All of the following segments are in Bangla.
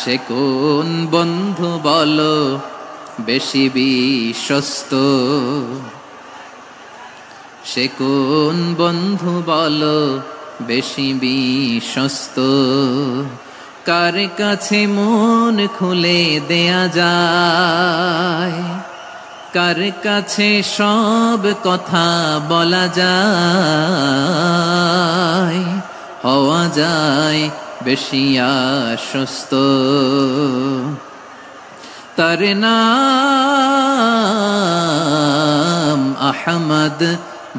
সে কোন বন্ধু বলো বেশি বিশ্বস্ত, সে কোন বন্ধু বলো বেশি বিশ্বস্ত, কার কাছে মন খুলে দেয়া যায়, কার কাছে সব কথা বলা যায়, হওয়া যায় বেশি আশ্বস্ত। তার নাম আহমদ,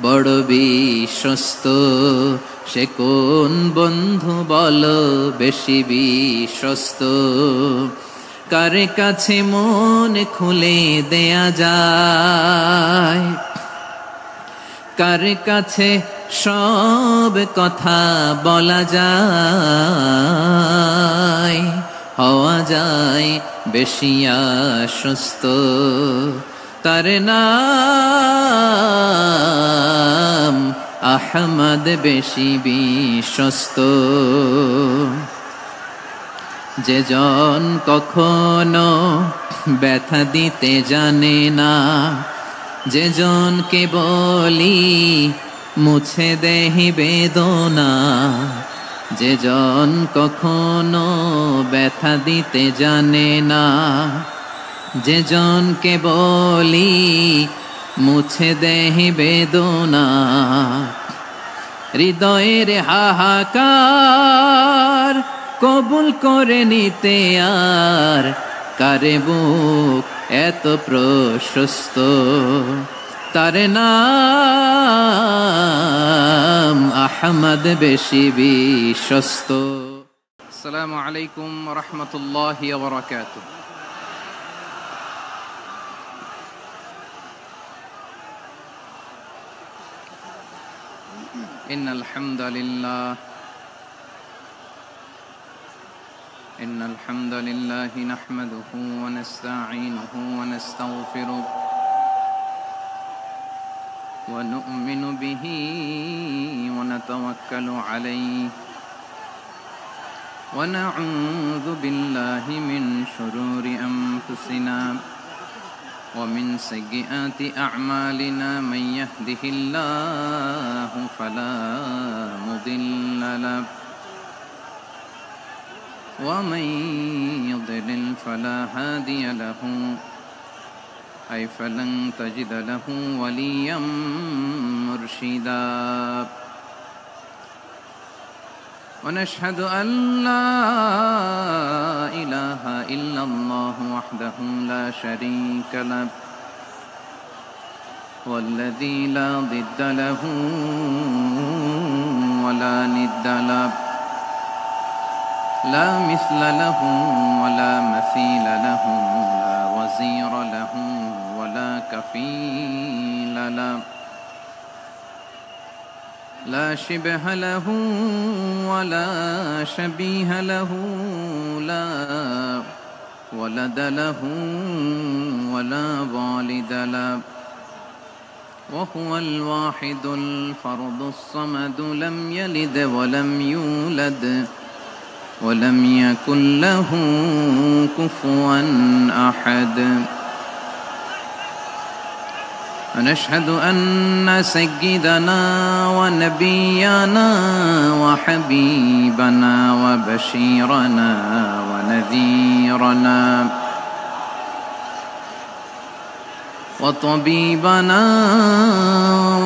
বড় বিশ্বস্ত। সে কোন বন্ধু বলো বেশি বিশ্বস্ত, কার কাছে মন খুলে দেয়া যায়, কার কাছে সব কথা বলা যায়, হওয়া যায় বেশি আশ্বস্ত। তার নাম আহমদ, বেশি বিশ্বস্ত। যে জন কখনো ব্যথা দিতে জানে না, যে জনকে বলি মুছে দেহি বেদনা, যে জন কখনো ব্যথা দিতে জানে না, যে জনকে বলি মুছে দেহি বেদনা, হৃদয়ের হাহাকার কবুল করে নিতে আর কারে বুক এত প্রশস্ত। তার নাম আহমদ, বেশি বিশ্বস্ত। আসসালামু আলাইকুম ওয়া রাহমাতুল্লাহি ওয়া বারাকাতুহু। ইন্নাল হামদালিল্লাহ নাহমাদুহু ওয়া নাস্তাঈনুহু ওয়া নাস্তাগফিরুহু ওয়া নু'মিনু বিহি ওয়া নাতাওয়াক্কালু আলাইহি ওয়া না'উযু বিল্লাহি মিন শুরুরি আনফুসিনা ওয়া মিন সাইয়্যাতি আ'মালিনা মান ইয়াহদিহিল্লাহু ফালা মুদিল্লা লাহু ومن يضلل فلا هادي له أي فلن تجد له وليا مرشدا ونشهد أن لا إله إلا الله وحده لا شريك له والذي لا ضد له ولا ند له لا مثل له ولا مثيل له لا وزير له ولا كفيل له لا شبه له ولا شبيه له لا ولد له ولا والد له وهو الواحد الفرد الصمد لم يلد ولم يولد ولم يكن له كفوا أحد ونشهد أن سيدنا ونبينا وحبيبنا وبشيرنا ونذيرنا وطبيبنا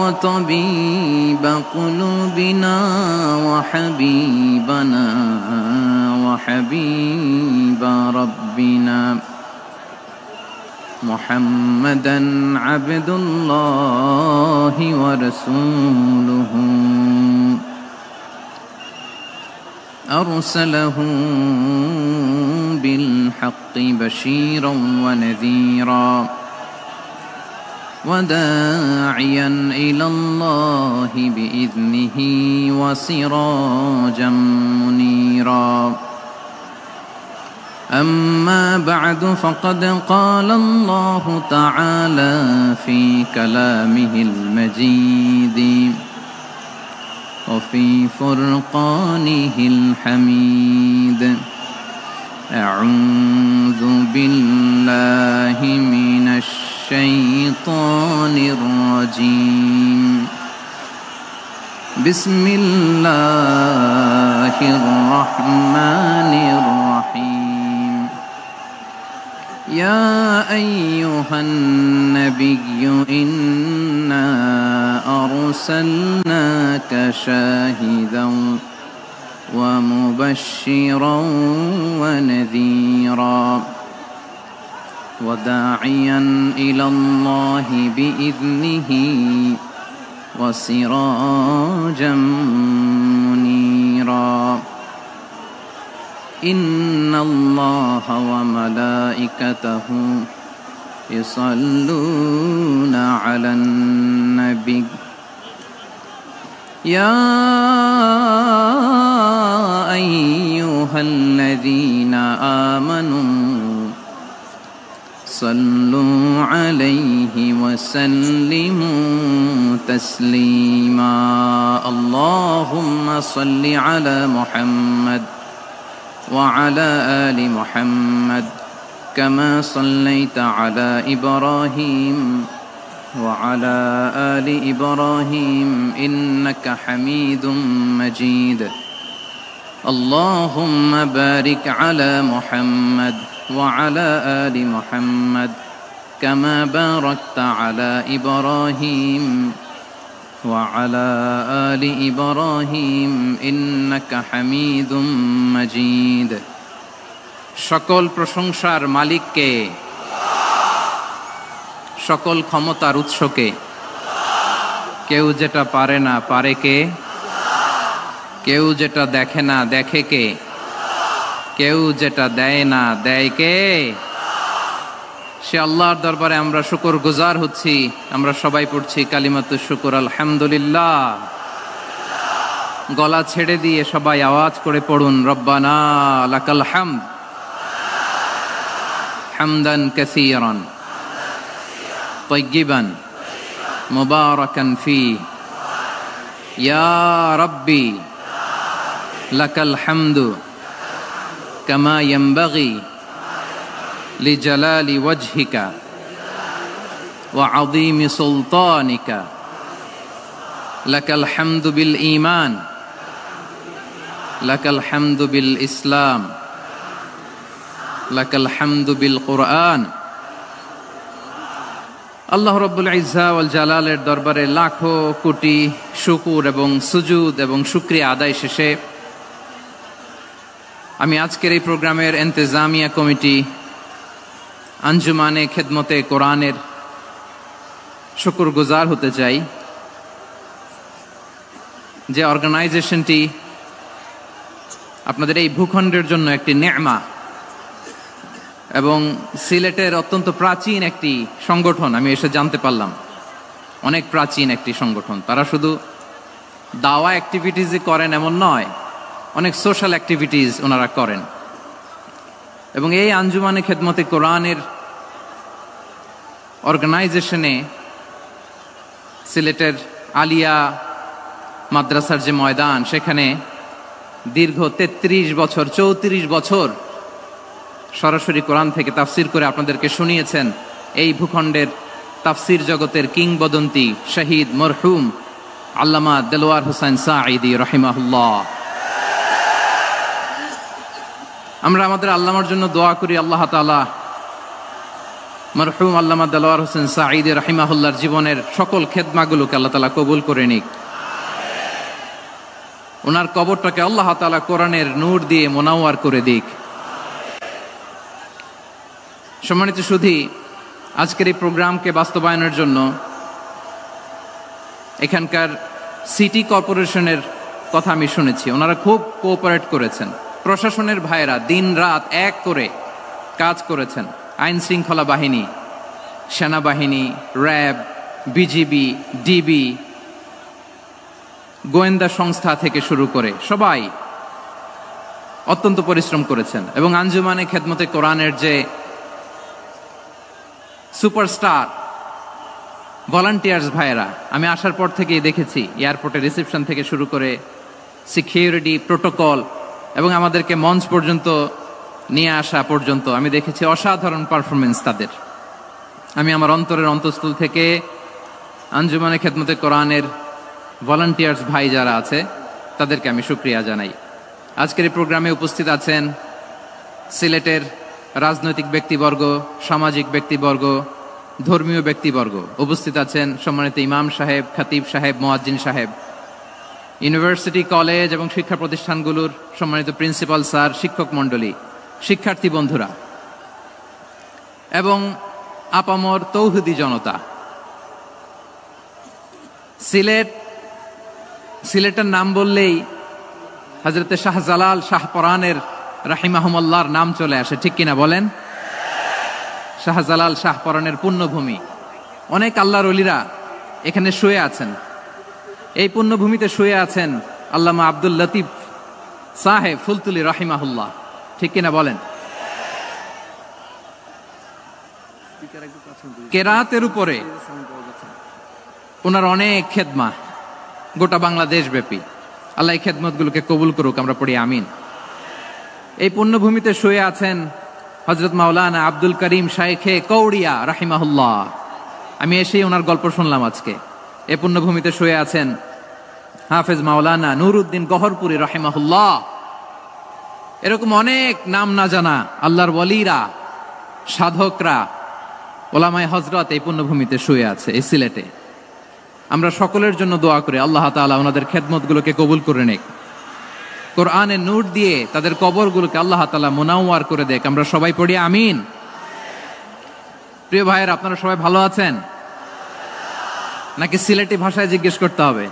وطبيب قلوبنا وحبيبنا وحبيب ربنا محمدا عبد الله ورسوله أرسله بالحق بشيرا ونذيرا وداعيا إلى الله بإذنه وسراجا منيرا أما بعد فقد قال الله تعالى في كلامه المجيد وفي فرقانه الحميد أعوذ بالله من الشيطان الرجيم بسم الله الرحمن الرحيم يا أيها النبي إنا أرسلناك شاهدا ومبشرا ونذيرا وداعيا إلى الله بإذنه وسراجا منيرا إن الله وملائكته يصلون على النبي يا أيها الذين آمنوا صلوا عليه وسلموا تسليما اللهم صل على محمد وعلى آل محمد كما صليت على إبراهيم وعلى آل إبراهيم إنك حميد مجيد اللهم بارك على محمد وعلى آل محمد كما باركت على إبراهيم وعلى آل إبراهيم إنك حميد مجيد সকল প্রশংসার মালিককে সকল ক্ষমতার উৎসকে কেউ যেটা পারে না পারে কে কেউ যেটা দেখে না দেখে কে কেউ যেটা দেয় না দেয় কে সে আল্লাহর দরবারে আমরা শুকরগুজার হচ্ছি আমরা সবাই পড়ছি কালিমাতুশ শুকর আলহামদুলিল্লাহ গলা ছেড়ে দিয়ে সবাই আওয়াজ করে পড়ুন রব্বানা লাকাল হামদ হামদান কাসীরান طيبا مباركا فيه يا ربي لك الحمد كما ينبغي لجلال وجهك وعظيم سلطانك لك الحمد بالإيمان لك الحمد بالإسلام لك الحمد بالقرآن আল্লাহ রব্বুল ইজ্জা ওয়াল জালালের দরবারে লাখো কোটি শুকর এবং সুজুদ এবং শুকরিয়া আদায় শেষে আমি আজকের এই প্রোগ্রামের ইন্তেজামিয়া কমিটি আঞ্জুমানে খেদমতে কোরআনের শুকরগুজার হতে চাই যে অর্গানাইজেশনটি আপনাদের এই ভূখণ্ডের জন্য একটি নেমা এবং সিলেটের অত্যন্ত প্রাচীন একটি সংগঠন আমি এসে জানতে পারলাম অনেক প্রাচীন একটি সংগঠন তারা শুধু দাওয়া অ্যাক্টিভিটিসই করেন এমন নয় অনেক সোশ্যাল অ্যাক্টিভিটিস ওনারা করেন এবং এই আঞ্জুমানে খেদমতে কোরআনের অর্গানাইজেশনে সিলেটের আলিয়া মাদ্রাসার যে ময়দান সেখানে দীর্ঘ 33 বছর 34 বছর সরাসরি কোরআন থেকে তাফসির করে আপনাদেরকে শুনিয়েছেন এই ভূখণ্ডের তাফসির জগতের কিংবদন্তি শহীদ মরহুম আল্লামা দেলোয়ার হোসেন সাঈদী রাহিমাহুল্লাহ আমরা আমাদের আল্লামার জন্য দোয়া করি আল্লাহ তাআলা মরহুম আল্লামা দেলোয়ার হোসেন সাঈদী রাহিমাহুল্লাহর জীবনের সকল খেদমাগুলোকে আল্লাহ তাআলা কবুল করে নিক ওনার কবরটাকে আল্লাহ তাআলা কোরআনের নূর দিয়ে মোনাওয়ার করে দিক সম্মানিত সুধী আজকের এই প্রোগ্রামকে বাস্তবায়নের জন্য এখানকার সিটি কর্পোরেশনের কথা আমি শুনেছি ওনারা খুব কোঅপারেট করেছেন প্রশাসনের ভাইয়েরা দিন রাত এক করে কাজ করেছেন আইন শৃঙ্খলা বাহিনী সেনাবাহিনী র্যাব বিজিবি ডিবি গোয়েন্দা সংস্থা থেকে শুরু করে সবাই অত্যন্ত পরিশ্রম করেছেন এবং আঞ্জুমানে খেদমতে কোরআনের যে সুপারস্টার ভলান্টিয়ার্স ভাইয়েরা আমি আসার পর থেকেই দেখেছি এয়ারপোর্টে রিসেপশন থেকে শুরু করে সিকিউরিটি প্রোটোকল এবং আমাদেরকে মঞ্চ পর্যন্ত নিয়ে আসা পর্যন্ত আমি দেখেছি অসাধারণ পারফরমেন্স তাদের। আমি আমার অন্তরের অন্তঃস্থল থেকে আঞ্জুমানে খেদমতে কোরআনের ভলান্টিয়ার্স ভাই যারা আছে তাদেরকে আমি শুকরিয়া জানাই। আজকের এই প্রোগ্রামে উপস্থিত আছেন সিলেটের রাজনৈতিক ব্যক্তিবর্গ, সামাজিক ব্যক্তিবর্গ, ধর্মীয় ব্যক্তিবর্গ, উপস্থিত আছেন সম্মানিত ইমাম সাহেব, খতিব সাহেব, মুয়াজ্জিন সাহেব, ইউনিভার্সিটি, কলেজ এবং শিক্ষা প্রতিষ্ঠানগুলোর সম্মানিত প্রিন্সিপাল স্যার, শিক্ষক মণ্ডলী, শিক্ষার্থী বন্ধুরা এবং আপামর তৌহিদি জনতা। সিলেটের নাম বললেই হযরতে শাহজালাল শাহপরানের রাহিমাহুমুল্লাহর নাম চলে আসে, ঠিক কিনা বলেন? শাহজালাল শাহপরানের পুণ্যভূমি। অনেক আল্লাহর ওলিরা এখানে শুয়ে আছেন। এই পুণ্যভূমিতে শুয়ে আছেন আল্লামা আব্দুল লতিফ সাহেব ফুলতুলি রাহিমাহুল্লাহ, ঠিক কিনা বলেন? কেরাতের উপরে ওনার অনেক খেদমা গোটা বাংলাদেশ ব্যাপী। আল্লাহ এই খেদমতগুলোকে কবুল করুক, আমরা পড়ি আমিন। এই পুণ্যভূমিতে শুয়ে আছেন হযরত মাওলানা আব্দুল করিম শাইখে কৌড়িয়া রাহিমাহুল্লাহ। আমি এসেই ওনার গল্প শুনলাম আজকে। এই পুণ্যভূমিতে শুয়ে আছেন হাফেজ মাওলানা নুরউদ্দিন গহরপুরি রাহিমাহুল্লাহ। এরকম অনেক নাম না জানা আল্লাহর ওয়ালিরা, সাধকরা, ওলামায়ে হযরত এই পুণ্যভূমিতে শুয়ে আছে এই সিলেটে। আমরা সকলের জন্য দোয়া করি আল্লাহ তাআলা ওনাদের খেদমতগুলোকে কবুল করে নেক, কোরআনের নূর দিয়ে তাদের কবরগুলোকে আল্লাহ তাআলা মুনাওয়ার করে দেখ। আমরা সবাই পড়ি আমিন। প্রিয় ভাইয়ের, আপনারা সবাই ভালো আছেন নাকি সিলেটি ভাষায় জিজ্ঞেস করতে হবে?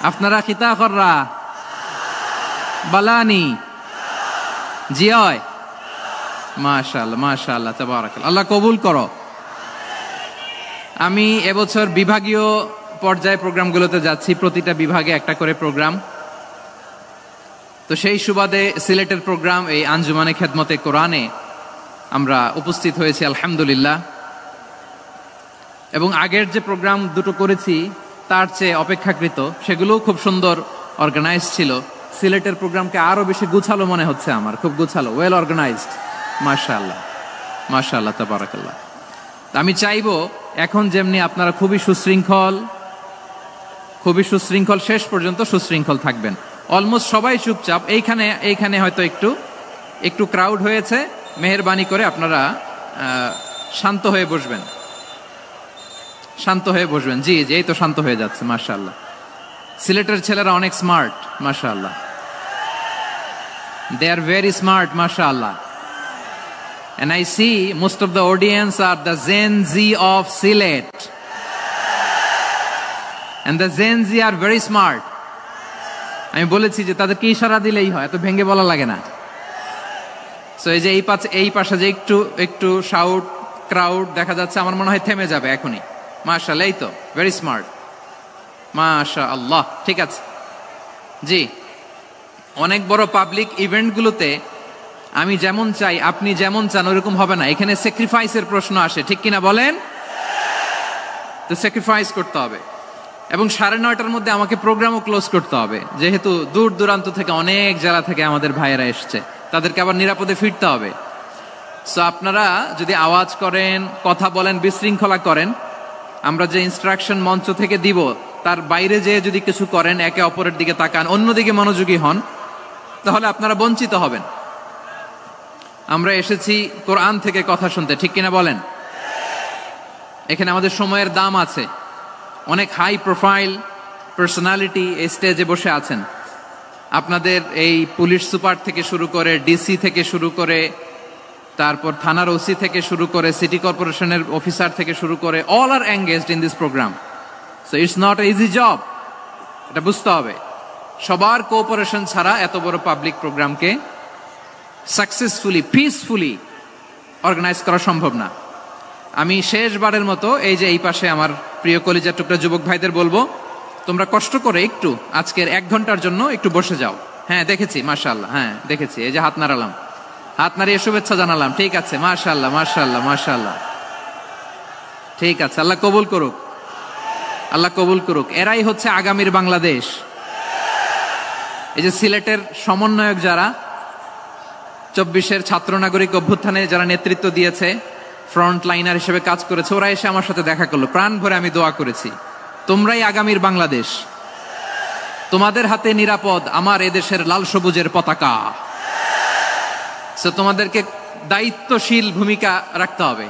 আপনারা খিতা কররা বালানি জিয়? মাশাআল্লাহ মাশাআল্লাহ, তাবারাকাল্লাহ, আল্লাহ কবুল করো। আমি এবছর বিভাগীয় পর্যায়ে প্রোগ্রামগুলোতে যাচ্ছি, প্রতিটা বিভাগে একটা করে প্রোগ্রাম। তো সেই সুবাদে সিলেটের প্রোগ্রাম এই আঞ্জুমানে খেদমতে কোরআনে আমরা উপস্থিত হয়েছি আলহামদুলিল্লাহ। এবং আগের যে প্রোগ্রাম দুটো করেছি তার চেয়ে অপেক্ষাকৃত সেগুলোও খুব সুন্দর অর্গানাইজড ছিল। সিলেটের প্রোগ্রামকে আরো বেশি গুছালো মনে হচ্ছে আমার, খুব গুছালো, ওয়েল অর্গানাইজড। মাশাআল্লাহ মাশাআল্লাহ, তাবারাকাল্লাহ। আমি চাইবো এখন যেমনি আপনারা খুবই সুশৃঙ্খল শেষ পর্যন্ত সুশৃঙ্খল থাকবেন। অলমোস্ট সবাই চুপচাপ, এইখানে হয়তো একটু ক্রাউড হয়েছে, মেহেরবানি করে আপনারা শান্ত হয়ে বসবেন, শান্ত হয়ে বসবেন। জি জি, এই তো শান্ত হয়ে যাচ্ছে। মাশাআল্লাহ, সিলেটের ছেলেরা অনেক স্মার্ট, মাশাআল্লাহ, they are very smart, mashallah. And I see most of the audience are the Gen Z of Sylhet, and the Gen Z are very smart. আমি বলেছি যে তাদেরকে ইশারা দিলেই হয়, এত ভেঙে বলা লাগে না। সো এই যে এই পাশে যে একটু শাউট ক্রাউড দেখা যাচ্ছে, আমার মনে হয় থেমে যাবে এখনই। মাশাআল্লাহ, এই তো ভেরি স্মার্ট, মাশাআল্লাহ। ঠিক আছে জি, অনেক বড় পাবলিক ইভেন্টগুলোতে আমি যেমন চাই আপনি যেমন চান ওরকম হবে না, এখানে স্যাক্রিফাইসের প্রশ্ন আসে, ঠিক কিনা বলেন? তো স্যাক্রিফাইস করতে হবে। এবং 9:30টার মধ্যে আমাকে প্রোগ্রামও ক্লোজ করতে হবে, যেহেতু দূর দূরান্ত থেকে অনেক জেলা থেকে আমাদের ভাইয়েরা এসছে, তাদেরকে আবার নিরাপদে ফিরতে হবে। সো আপনারা যদি আওয়াজ করেন, কথা বলেন, বিশৃঙ্খলা করেন, আমরা যে ইনস্ট্রাকশন মঞ্চ থেকে দিব তার বাইরে যেয়ে যদি কিছু করেন, একে অপরের দিকে তাকান, অন্যদিকে মনোযোগী হন, তাহলে আপনারা বঞ্চিত হবেন। আমরা এসেছি কোরআন থেকে কথা শুনতে, ঠিক কিনা বলেন? এখানে আমাদের সময়ের দাম আছে। অনেক হাই প্রোফাইল পার্সোনালিটি এই স্টেজে বসে আছেন। আপনাদের এই পুলিশ সুপার থেকে শুরু করে, ডিসি থেকে শুরু করে, তারপর থানার ওসি থেকে শুরু করে, সিটি কর্পোরেশনের অফিসার থেকে শুরু করে, all are engaged in this program. So it's not a easy job, এটা বুঝতে হবে। সবার কোঅপারেশন ছাড়া এত বড় পাবলিক প্রোগ্রামকে সাকসেসফুলি, পিসফুলি অর্গানাইজ করা সম্ভব না। আমি শেষবারের মতো এই যে এই পাশে আমার প্রিয় কলিজার টুকরা যুবক ভাইদের বলবো, তোমরা কষ্ট করে একটু আজকের 1 ঘন্টার জন্য একটু বসে যাও। হ্যাঁ দেখেছি, মাশাআল্লাহ, হ্যাঁ দেখেছি, এই যে হাত নাড়ালাম, হাত নাড়িয়ে শুভেচ্ছা জানালাম, ঠিক আছে, মাশাআল্লাহ মাশাআল্লাহ মাশাআল্লাহ, ঠিক আছে। আল্লাহ কবুল করুক, আল্লাহ কবুল করুক। এরাই হচ্ছে আগামীর বাংলাদেশ। এই যে সিলেটের সমন্বয়ক যারা, 24-এর ছাত্র নাগরিক অভ্যুত্থানে যারা নেতৃত্ব দিয়েছে, ফ্রন্ট লাইনার হিসেবে কাজ করেছে, ওরা এসে আমার সাথে দেখা করলো। প্রাণ ভরে আমি দোয়া করেছি, তোমরাই আগামীর বাংলাদেশ, তোমাদের হাতে নিরাপদ আমার এদেশের লাল সবুজের পতাকা। সো তোমাদেরকে দায়িত্বশীল ভূমিকা রাখতে হবে।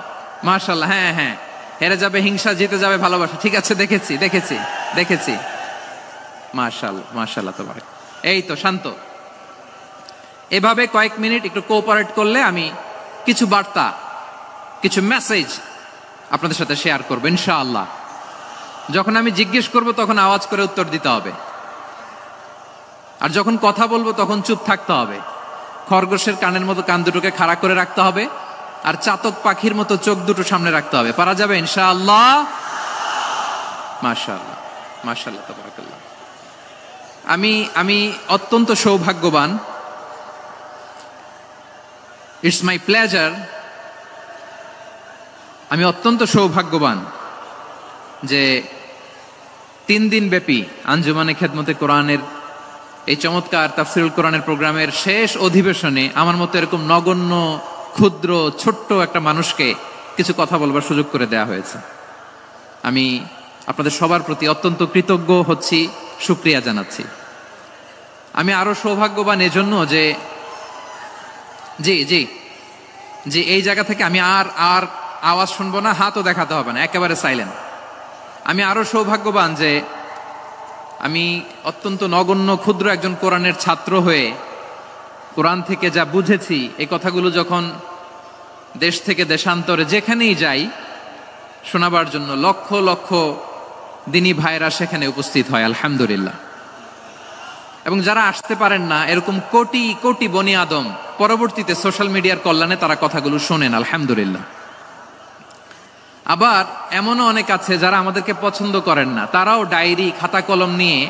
মাশাআল্লাহ। হ্যাঁ হ্যাঁ, হেরে যাবে হিংসা, জিতে যাবে ভালোবাসা। ঠিক আছে, দেখেছি। মাশাআল্লাহ মাশাআল্লাহ। তোমার এই তো শান্ত। এভাবে কয়েক মিনিট একটু কোঅপারেট করলে আমি কিছু বার্তা, কিছু মেসেজ আপনাদের সাথে শেয়ার করবো ইনশাআল্লাহ। যখন আমি জিজ্ঞেস করব তখন আওয়াজ করে উত্তর দিতে হবে, আর যখন কথা বলবো তখন চুপ থাকতে হবে। খরগোশের কানের মতো কান দুটোকে খাড়া করে রাখতে হবে, আর চাতক পাখির মতো চোখ দুটো সামনে রাখতে হবে। পারা যাবে ইনশাআল্লাহ? মাশাআল্লাহ মাশাআল্লাহ তাবারাকাল্লাহ। আমি অত্যন্ত সৌভাগ্যবান, ইটস মাই প্লেজার, আমি অত্যন্ত সৌভাগ্যবান যে 3 দিন ব্যাপী আঞ্জুমানে খেদমতে কোরআনের এই চমৎকার তাফসীরুল কোরআনের প্রোগ্রামের শেষ অধিবেশনে আমার মতো এরকম নগণ্য, ক্ষুদ্র, ছোট্ট একটা মানুষকে কিছু কথা বলবার সুযোগ করে দেয়া হয়েছে। আমি আপনাদের সবার প্রতি অত্যন্ত কৃতজ্ঞ হচ্ছি, শুকরিয়া জানাচ্ছি। আমি আরো সৌভাগ্যবান এজন্য যে জি এই জায়গা থেকে আমি আর আওয়াজ শুনবো না, হাতও দেখাতে হবে না, একেবারে সাইলেন্ট। আমি আরো সৌভাগ্যবান যে আমি অত্যন্ত নগণ্য ক্ষুদ্র একজন কোরআনের ছাত্র হয়ে কোরআন থেকে যা বুঝেছি, এই কথাগুলো যখন দেশ থেকে দেশান্তরে যেখানেই যাই শোনাবার জন্য লক্ষ লক্ষ দিনী ভাইরা সেখানে উপস্থিত হয় আলহামদুলিল্লাহ। এবং যারা আসতে পারেন না, এরকম কোটি কোটি বনি আদম পরবর্তীতে সোশ্যাল মিডিয়ার কল্যাণে তারা কথাগুলো শোনেন আলহামদুলিল্লাহ। আবার এমনও অনেক আছে যারা আমাদেরকে পছন্দ করেন না, তারাও ডায়েরি, খাতা কলম নিয়ে,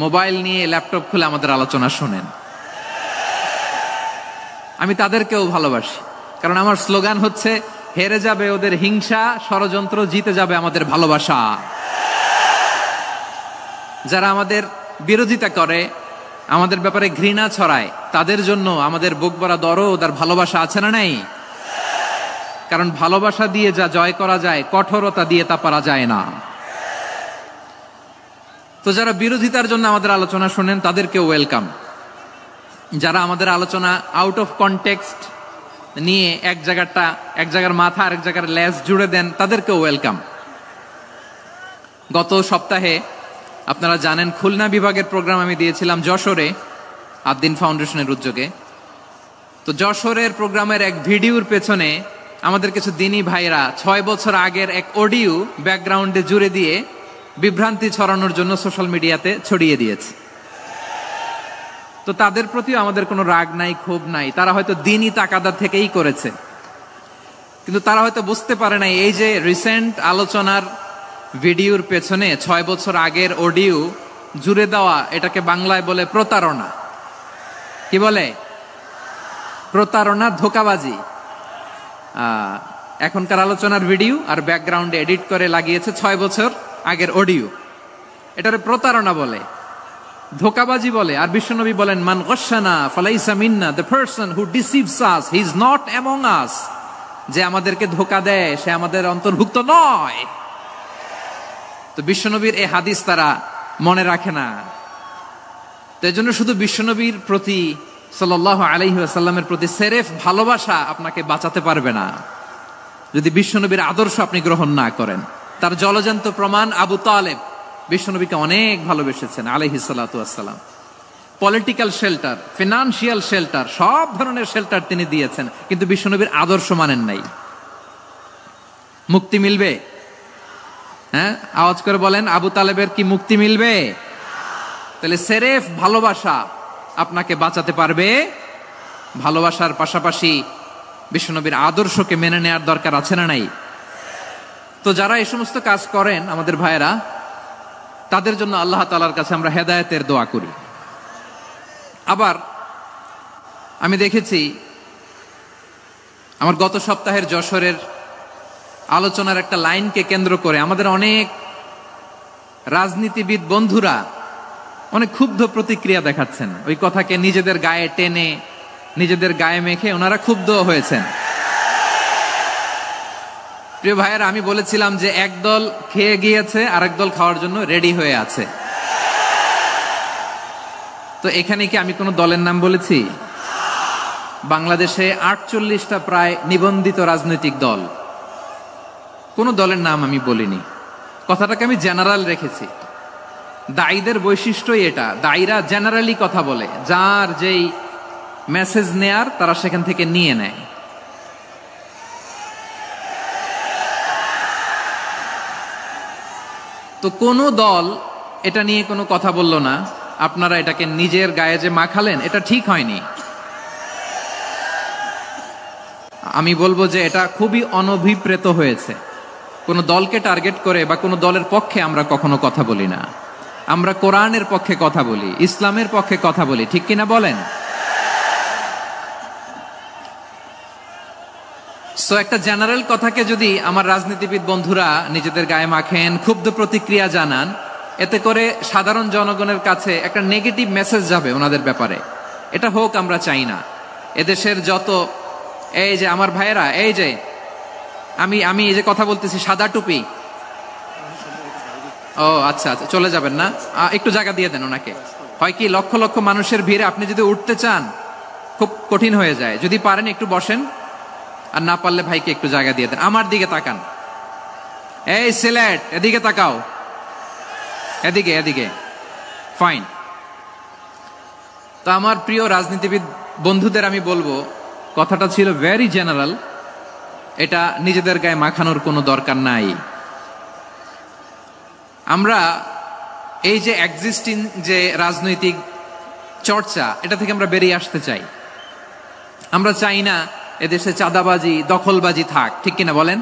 মোবাইল নিয়ে, ল্যাপটপ খুলে আমাদের আলোচনা শোনেন। আমি তাদেরকেও ভালোবাসি, কারণ আমার স্লোগান হচ্ছে, হেরে যাবে ওদের হিংসা, ষড়যন্ত্র, জিতে যাবে আমাদের ভালোবাসা। যারা আমাদের বিরোধিতা করে, আমাদের ব্যাপারে ঘৃণা ছড়ায়, তাদের জন্য আমাদের বুক ভরা দরদ আর ভালোবাসা আছে না নাই? কারণ ভালোবাসা দিয়ে যা জয় করা যায়, কঠোরতা দিয়ে তা পারা যায় না। তো যারা বিরোধিতার জন্য আমাদের আলোচনা শোনেন তাদেরকে ওয়েলকাম। যারা আমাদের আলোচনা আউট অফ কনটেক্সট নিয়ে এক জায়গার মাথা আর এক জায়গার লেজ জুড়ে দেন, তাদেরকে ওয়েলকাম। গত সপ্তাহে আপনারা জানেন খুলনা বিভাগের প্রোগ্রাম আমি দিয়েছিলাম যশোরে, আদ্দিন ফাউন্ডেশনের উদ্যোগে। তো যশোরের প্রোগ্রামের এক ভিডিওর পেছনে আমাদের কিছু দিনী ভাইরা 6 বছর আগের এক অডিও ব্যাকগ্রাউন্ডে জুড়ে দিয়ে বিভ্রান্তি ছড়ানোর জন্য সোশ্যাল মিডিয়াতে ছড়িয়ে দিয়েছে। তো তাদের প্রতিও আমাদের কোনো রাগ নাই, ক্ষোভ নাই। তারা হয়তো দিনই তাকাদা থেকেই করেছে, কিন্তু তারা হয়তো বুঝতে পারে নাই এই যে রিসেন্ট আলোচনার ভিডিওর পেছনে 6 বছর আগের অডিও জুড়ে দেওয়া, এটাকে বাংলায় বলে প্রতারণা। কি বলে? প্রতারণা, ধোঁকাবাজি। এখনকার আলোচনার ভিডিও আর ব্যাকগ্রাউন্ডে এডিট করে লাগিয়েছে 6 বছর আগের অডিও। এটারে প্রতারণা বলে, ধোঁকাবাজি বলে। আর বিশ্বনবী বলেন, মান গশানা ফালাইসা মিন্না, the person who deceives us he is not among us. যে আমাদেরকে ধোঁকা দেয় সে আমাদের অন্তর্ভুক্ত নয়। তো বিশ্বনবীর এই হাদিস তারা মনে রাখে না। তো এই জন্য শুধু বিশ্বনবীর প্রতি সাল্লাল্লাহু আলাইহি ওয়াসাল্লামের প্রতি সেরেফ ভালোবাসা আপনাকে বাঁচাতে পারবে না যদি বিশ্বনবীর আদর্শ আপনি গ্রহণ না করেন। তার জলজান্ত প্রমাণ আবু তালেব বিশ্বনবীকে অনেক ভালোবেসেছেন আলাইহিস সালাতু ওয়াসসালাম। পলিটিক্যাল শেল্টার, ফিনান্সিয়াল শেল্টার, সব ধরনের শেল্টার তিনি দিয়েছেন, কিন্তু বিশ্বনবীর আদর্শ মানেন নাই। মুক্তি মিলবে? হ্যাঁ, আওয়াজ করে বলেন, আবু তালেবের কি মুক্তি মিলবে? তাহলে সেরেফ ভালোবাসা আপনাকে বাঁচাতে পারবে। ভালোবাসার পাশাপাশি বিশ্বনবীর আদর্শকে মেনে নেওয়ার দরকার আছে না নাই? তো যারা এই সমস্ত কাজ করেন আমাদের ভাইয়েরা, তাদের জন্য আল্লাহ তাআলার কাছে আমরা হেদায়েতের দোয়া করি। আবার আমি দেখেছি আমার গত সপ্তাহের যশোরের আলোচনার একটা লাইনকে কেন্দ্র করে আমাদের অনেক রাজনীতিবিদ বন্ধুরা অনেক ক্ষুব্ধ প্রতিক্রিয়া দেখাচ্ছেন। ওই কথাকে নিজেদের গায়ে টেনে নিজেদের গায়ে মেখে ওনারা ক্ষুব্ধ হয়েছেন। প্রিয় ভাইয়েরা, আমি বলেছিলাম যে একদল খেয়ে গিয়েছে, আরেক দল খাওয়ার জন্য রেডি হয়ে আছে। তো এখানে কি আমি কোনো দলের নাম বলেছি? বাংলাদেশে 48টা প্রায় নিবন্ধিত রাজনৈতিক দল, কোন দলের নাম আমি বলিনি। কথাটাকে আমি জেনারেল রেখেছি। দায়ীদের বৈশিষ্ট্যই এটা, দায়ীরা জেনারেলি কথা বলে, যার যেই মেসেজ নেয়ার তারা সেখান থেকে নিয়ে নেয়। তো কোন দল এটা নিয়ে কোনো কথা বলল না। আপনারা এটাকে নিজের গায়ে যে মাখালেন, এটা ঠিক হয়নি। আমি বলবো যে এটা খুবই অনভিপ্রেত হয়েছে। কোন দলকে টার্গেট করে বা কোন দলের পক্ষে আমরা কখনো কথা বলি না। আমরা কোরআনের পক্ষে কথা বলি, ইসলামের পক্ষে কথা বলি, ঠিক কিনা বলেন? সো একটা জেনারেল কথাকে যদি আমার রাজনীতিবিদ বন্ধুরা নিজেদের গায়ে মাখেন, ক্ষুব্ধ প্রতিক্রিয়া জানান, এতে করে সাধারণ জনগণের কাছে একটা নেগেটিভ মেসেজ যাবে ওনাদের ব্যাপারে। এটা হোক আমরা চাই না। এদেশের যত এই যে আমার ভাইয়েরা, এই যে আমি এই যে কথা বলতেছি, সাদা টুপি, ও আচ্ছা আচ্ছা, চলে যাবেন না? একটু জায়গা দিয়ে দেন ওনাকে। হয় কি, লক্ষ লক্ষ মানুষের ভিড়ে আপনি যদি উঠতে চান খুব কঠিন হয়ে যায়। যদি পারেন একটু বসেন, আর না পারলে ভাইকে একটু জায়গা দিয়ে দেন। আমার দিকে তাকান, এই সিলেট, এদিকে তাকাও, এদিকে এদিকে, ফাইন। তো আমার প্রিয় রাজনীতিবিদ বন্ধুদের আমি বলবো, কথাটা ছিল ভেরি জেনারেল, এটা নিজেদের গায়ে মাখানোর কোনো দরকার নাই। আমরা এই যে এক্সিস্টিং যে রাজনৈতিক চর্চা, এটা থেকে আমরা বেরিয়ে আসতে চাই। আমরা চাই না এদেশে চাঁদাবাজি, দখলবাজি থাক, ঠিক কিনা বলেন?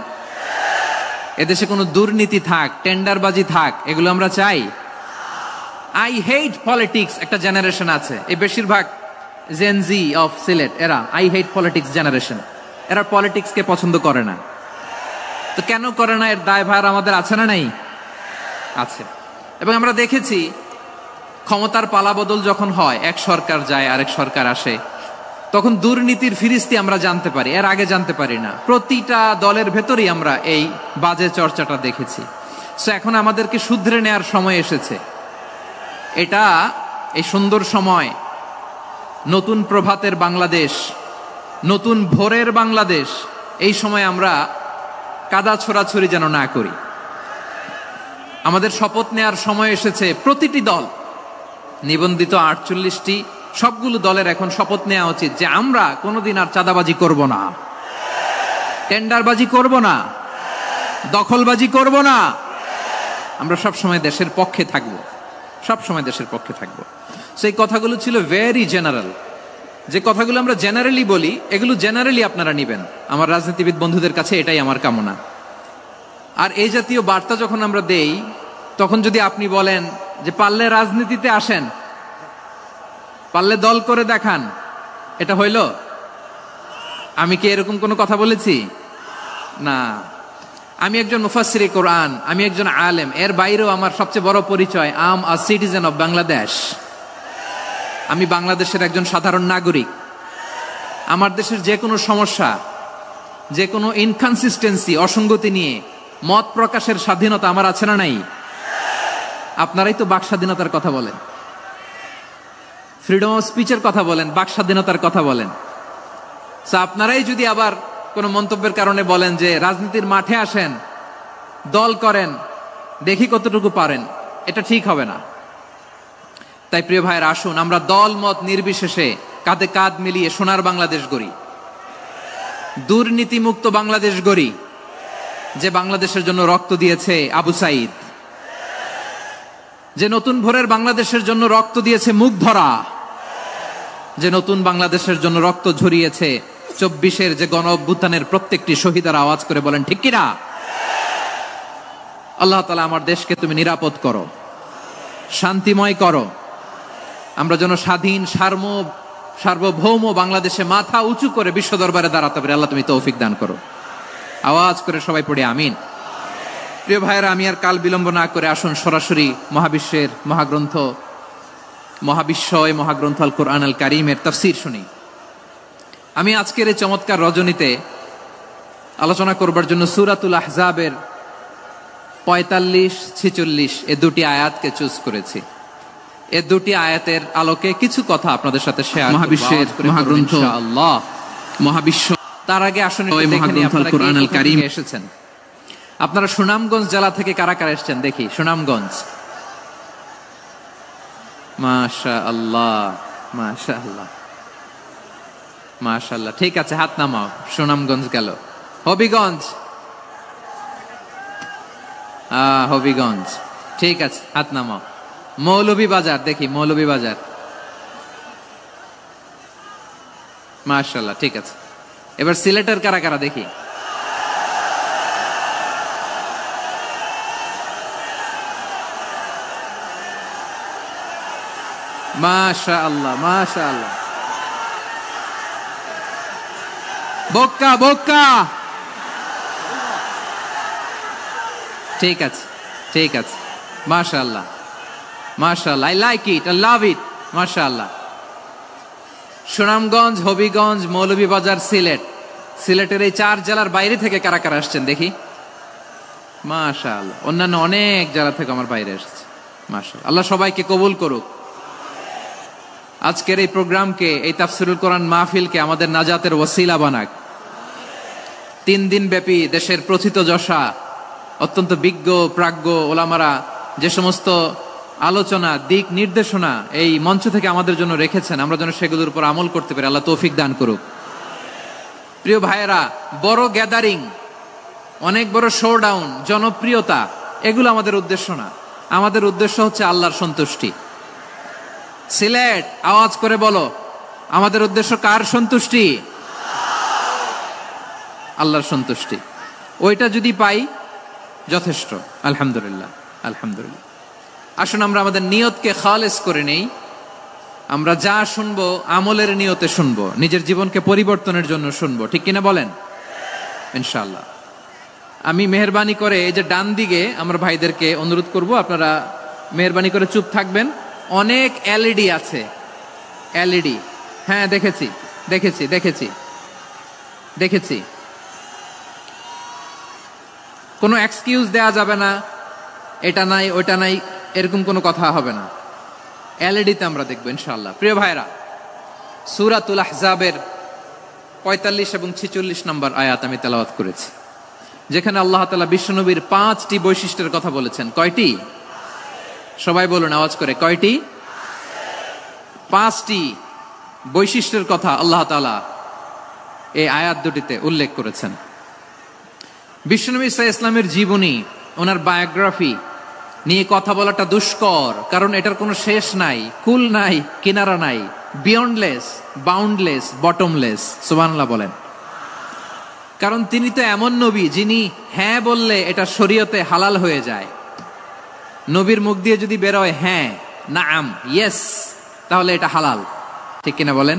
এদেশে কোনো দুর্নীতি থাক, টেন্ডারবাজি থাক, এগুলো আমরা চাই? আই হেট পলিটিক্স একটা জেনারেশন আছে, এই বেশিরভাগ জেনজি অফ সিলেট, এরা আই হেট পলিটিক্স জেনারেশন। এরা পলিটিক্সকে পছন্দ করে না। তো কেন করে না, এর দায়ভার আমাদের আছে না নাই? আছে। এবং আমরা দেখেছি ক্ষমতার পালাবদল যখন হয়, এক সরকার যায় আরেক সরকার আসে, তখন দুর্নীতির ফিরিস্তি আমরা জানতে পারি, এর আগে জানতে পারি না। প্রতিটা দলের ভেতরেই আমরা এই বাজে চর্চাটা দেখেছি। সো এখন আমাদেরকে শুধরে নেওয়ার সময় এসেছে। এটা এই সুন্দর সময়, নতুন প্রভাতের বাংলাদেশ, নতুন ভোরের বাংলাদেশ। এই সময় আমরা কাদা ছোড়াছুরি যেন না করি। আমাদের শপথ নেওয়ার সময় এসেছে। প্রতিটি দল, নিবন্ধিত 48টি, সবগুলো দলের এখন শপথ নেওয়া উচিত যে আমরা কোনোদিন আর চাঁদাবাজি করব না, টেন্ডারবাজি করব না, দখলবাজি করব না। আমরা সবসময় দেশের পক্ষে থাকব, সবসময় দেশের পক্ষে থাকব। সেই কথাগুলো ছিল ভেরি জেনারেল। যে কথাগুলো আমরা জেনারেলি বলি, এগুলো জেনারেলি আপনারা নিবেন। আমার রাজনীতিবিদ বন্ধুদের কাছে এটাই আমার কামনা। আর এই জাতীয় বার্তা যখন আমরা দেই, তখন যদি আপনি বলেন যে পারলে রাজনীতিতে আসেন, পারলে দল করে দেখান, এটা হইল? আমি কি এরকম কোনো কথা বলেছি? না। আমি একজন মুফাসসিরে কোরআন, আমি একজন আলেম, এর বাইরেও আমার সবচেয়ে বড় পরিচয় আম আ সিটিজেন অফ বাংলাদেশ। আমি বাংলাদেশের একজন সাধারণ নাগরিক। আমার দেশের যে কোনো সমস্যা, যে কোনো ইনকনসিস্টেন্সি, অসঙ্গতি নিয়ে মত প্রকাশের স্বাধীনতা আমার আছে না নাই? আপনারাই তো বাক স্বাধীনতার কথা বলেন, ফ্রিডম অফ স্পিচের কথা বলেন, বাক স্বাধীনতার কথা বলেন। আপনারাই যদি আবার কোনো মন্তব্যের কারণে বলেন যে রাজনীতির মাঠে আসেন, দল করেন, দেখি কতটুকু পারেন, এটা ঠিক হবে না। তাই প্রিয় ভাইয়ের, আসুন আমরা দল মত নির্বিশেষে কাঁধে কাঁধ মিলিয়ে সোনার বাংলাদেশ গড়ি, দুর্নীতিমুক্ত বাংলাদেশ গড়ি। যে বাংলাদেশের জন্য রক্ত দিয়েছে আবু সাইদ, যে নতুন ভোরের বাংলাদেশের জন্য রক্ত দিয়েছে মুগ্ধরা, যে নতুন বাংলাদেশের জন্য রক্ত ঝরিয়েছে 24-এর যে গণ অভ্যুত্থানের প্রত্যেকটি শহীদের আওয়াজ করে বলেন ঠিক কিনা? আল্লাহ তাআলা আমার দেশকে তুমি নিরাপদ করো, শান্তিময় করো। আমরা যেন স্বাধীন সার্বভৌম বাংলাদেশে মাথা উঁচু করে বিশ্ব দরবারে দাঁড়াতে পারি। আল্লাহ তুমি তৌফিক দান করো। আওয়াজ করে সবাই পড়ে আমিন। প্রিয় ভাইয়েরা, আমি আর কাল বিলম্ব না করে আসুন সরাসরি মহাবিশ্বের মহাগ্রন্থ, মহাবিশ্বয় মহাগ্রন্থ আল কোরআন আল কারীমের তাফসীর শুনি। আমি আজকের এই চমৎকার রজনীতে আলোচনা করবার জন্য সূরাতুল আহজাবের 45-46 এই দুটি আয়াতকে চুজ করেছি। এই দুটি আয়াতের আলোকে কিছু কথা আপনাদের সাথে শেয়ার করব। মহাবিশ্বের মহাগ্রন্থ ইনশাআল্লাহ, মহাবিশ্ব তার আগে আসুন ওই মহাগ্রন্থ আল কুরআনুল কারীম এসেছেন। আপনারা সুনামগঞ্জ জেলা থেকে কারা কারা এসেছেন দেখি? সুনামগঞ্জ, মাশাআল্লাহ মাশাআল্লাহ মাশাআল্লাহ। ঠিক আছে, হাত নামাও। সুনামগঞ্জ গেল। হবিগঞ্জ, হবিগঞ্জ, ঠিক আছে, হাত নামাও। মৌলভীবাজার দেখি, মৌলভীবাজার, মাশাআল্লাহ, ঠিক আছে। এবার সিলেটের কারা কারা দেখি? মাশাআল্লাহ মাশাআল্লাহ। বক্কা বক্কা, ঠিক আছে ঠিক আছে, মাশাআল্লাহ মাশাআল্লাহ, I like it, I love it, মাশাআল্লাহ। সুনামগঞ্জ, হবিগঞ্জ, মৌলভীবাজার, সিলেট। সিলেটের এই 4 জেলার বাইরে থেকে কারা কারা আসছেন দেখি? মাশাআল্লাহ। অন্যান্য অনেক জেলা থেকে আমার বাইরে এসেছে, মাশাআল্লাহ। আল্লাহ সবাইকে কবুল করুক। আজকের এই প্রোগ্রামকে, এই তাফসিরুল কোরআন মাহফিলকে আমাদের নাজাতের ওসিলা বানাক। 3 দিন ব্যাপী দেশের প্রথিতযশা অত্যন্ত বিজ্ঞ প্রাজ্ঞ ওলামারা যে সমস্ত আলোচনা, দিক নির্দেশনা এই মঞ্চ থেকে আমাদের জন্য রেখেছেন, আমরা যেন সেগুলোর উপর আমল করতে পারি। আল্লাহ তৌফিক দান করুক। প্রিয় ভাইয়েরা, বড় গ্যাদারিং, অনেক বড় শোডাউন, জনপ্রিয়তা, এগুলো আমাদের উদ্দেশ্য না। আমাদের উদ্দেশ্য হচ্ছে আল্লাহর সন্তুষ্টি। সিলেট, আওয়াজ করে বলো, আমাদের উদ্দেশ্য কার সন্তুষ্টি? আল্লাহর সন্তুষ্টি। ওইটা যদি পাই যথেষ্ট, আলহামদুলিল্লাহ আলহামদুলিল্লাহ। আসুন আমরা আমাদের নিয়তকে খালেস করে নেই। আমরা যা শুনবো আমলের নিয়তে শুনবো, নিজের জীবনকে পরিবর্তনের জন্য শুনবো, ঠিক কিনা বলেন? ইনশাআল্লাহ। আমি মেহেরবানি করে এই যে ডান দিকে আমার ভাইদেরকে অনুরোধ করব, আপনারা মেহেরবানি করে চুপ থাকবেন। অনেক এলইডি আছে, এলইডি, হ্যাঁ দেখেছি দেখেছি দেখেছি দেখেছি। কোনো এক্সকিউজ দেয়া যাবে না, এটা নাই ওইটা নাই, এরকম কোনো কথা হবে না। এলইডিতে আমরা দেখবো ইনশাআল্লাহ। প্রিয় ভাইরা, সূরাতুল আহজাবের 45 এবং 46 নম্বর আয়াত আমি তেলাওয়াত করেছি, যেখানে আল্লাহ তাআলা বিশ্বনবীর 5টি বৈশিষ্ট্যের কথা বলেছেন। কয়টি? সবাই বলুন আওয়াজ করে, কয়টি? 5টি বৈশিষ্ট্যের কথা আল্লাহ তাআলা এই আয়াত দুটিতে উল্লেখ করেছেন। বিশ্বনবী সাল্লাল্লাহু আলাইহি ওয়াসাল্লামের জীবনী, ওনার বায়োগ্রাফি নিয়ে কথা বলাটা দুষ্কর, কারণ এটার কোনো শেষ নাই, কুল নাই, কিনারা নাই, বিয়ন্ডলেস, বাউন্ডলেস, বটমলেস। সুবহানাল্লাহ বলেন। কারণ তিনি তো এমন নবী যিনি হ্যাঁ বললে এটা শরীয়তে হালাল হয়ে যায়। নবীর মুখ দিয়ে যদি বেরোয় হ্যাঁ, নাআম, ইয়েস, তাহলে এটা হালাল, ঠিক কিনা বলেন?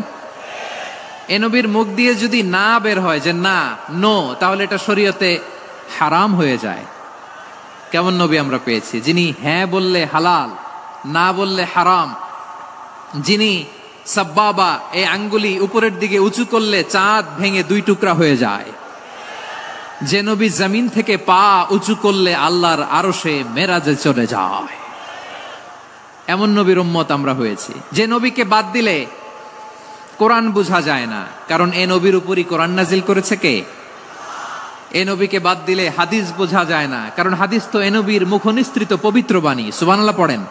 এ নবীর মুখ দিয়ে যদি না বের হয় যে না, নো, তাহলে এটা শরীয়তে হারাম হয়ে যায়। কেমন নবী আমরা পেয়েছি, যিনি হ্যাঁ বললে হালাল, না বললে হারাম, যিনি সাব্বাবা, এই আঙ্গুলি উপরের দিকে উঁচু করলে চাঁদ ভেঙে 2 টুকরা হয়ে যায়, যে নবী জমিন থেকে পা উঁচু করলে আল্লাহর আরশে মেরাজে চলে যায়, এমন নবীর উম্মত আমরা হয়েছি। যে নবীকে বাদ দিলে কোরআন বোঝা যায় না, কারণ এ নবীর উপরই কোরআন নাজিল করেছে কে? এ নবীকে বাদ দিলে হাদিস বোঝা যায় না, কারণ হাদিস তো এ নবীর মুখনিসৃত পবিত্র বাণী। সুবহানাল্লাহ পড়েন।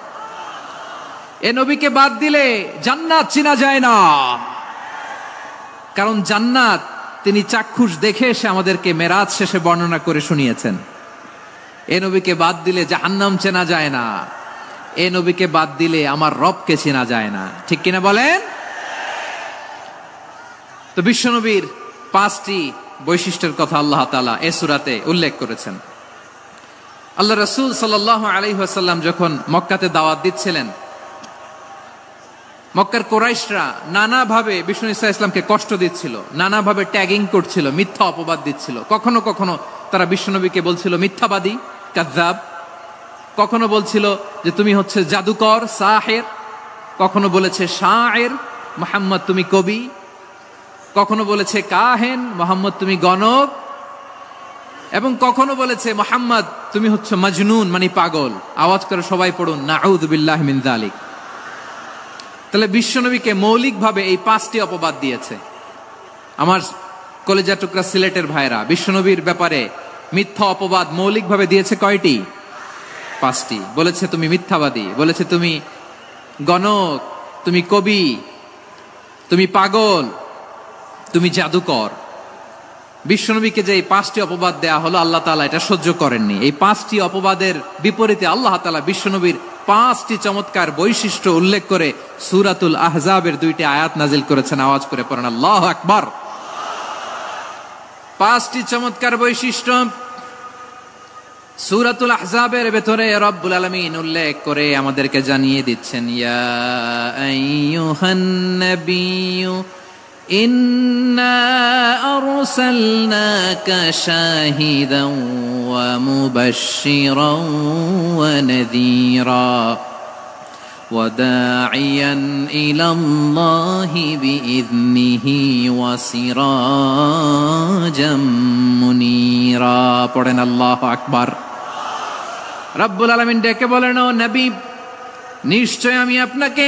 এ নবীকে বাদ দিলে জান্নাত চিনা যায় না, কারণ জান্নাত তিনি চাক্ষুষ দেখে এসে আমাদেরকে মেরাজ শেষে বর্ণনা করে শুনিয়েছেন। এ নবীকে বাদ দিলে জাহান্নাম চেনা যায় না, এ নবীকে বাদ দিলে আমার রবকে চেনা যায় না, ঠিক কিনা বলেন? তো বিশ্বনবীর 5টি বৈশিষ্ট্যের কথা আল্লাহ তাআলা এই সূরাতে উল্লেখ করেছেন। আল্লাহ রাসূল সাল্লাল্লাহু আলাইহি ওয়াসাল্লাম যখন মক্কাতে দাওয়াত দিচ্ছিলেন, মক্কার কুরাইশরা নানাভাবে বিষ্ণু ঈসা ইসলামকে কষ্ট দিচ্ছিল, নানাভাবে ট্যাগিং করছিল, মিথ্যা অপবাদ দিচ্ছিল। কখনো কখনো তারা বিশ্বনবীকে বলছিল মিথ্যাবাদী, কাযযাব। কখনো বলছিল যে তুমি হচ্ছে জাদুকর, সাহের। কখনো বলেছে শায়ের, মুহাম্মদ তুমি কবি। কখনো বলেছে কাহেন, মোহাম্মদ তুমি গণক, এবং কখনো বলেছে মোহাম্মদ তুমি হচ্ছে মাজনুন মানে পাগল। আওয়াজ করে সবাই পড়ুন নাউযু বিল্লাহি মিন যালিক। তাহলে বিশ্বনবীকে মৌলিকভাবে এই 5টি অপবাদ দিয়েছে। আমার কলেজা টুকরা সিলেটের ভাইরা, বিশ্বনবীর ব্যাপারে মিথ্যা অপবাদ মৌলিকভাবে দিয়েছে কয়টি? 5টি। বলেছে তুমি মিথ্যাবাদী, বলেছে তুমি গণক, তুমি কবি, তুমি পাগল, তুমি জাদুকর। বিশ্বনবীকে যে এই 5টি অপবাদ দেয়া হলো, আল্লাহ তাআলা এটা সহ্য করেননি। এই 5টি অপবাদের বিপরীতে আল্লাহ তাআলা বিশ্বনবীর 5টি চমৎকার বৈশিষ্ট্য উল্লেখ করে সূরাতুল আহজাবের 2টি আয়াত নাজিল করেছেন। আওয়াজ করে পড়েন আল্লাহু আকবার। 5টি চমৎকার বৈশিষ্ট্য সূরাতুল আহজাবের ভেতরে রব্বুল আলামিন উল্লেখ করে আমাদেরকে জানিয়ে দিচ্ছেন, ইয়া আইয়ুহান নাবিয়্যু ইন্না আরসালনাকা শাহিদান ওয়া মুবাশশিরান ওয়া নাযীরা ওয়া দাঈয়ান ইলাল্লাহি বিইذনিহি ওয়া সিরাজাম মুনীরা। পড়েন আল্লাহু আকবার। রব্বুল আলামিন ডেকে বলেন, ও নবী, নিশ্চয় আমি আপনাকে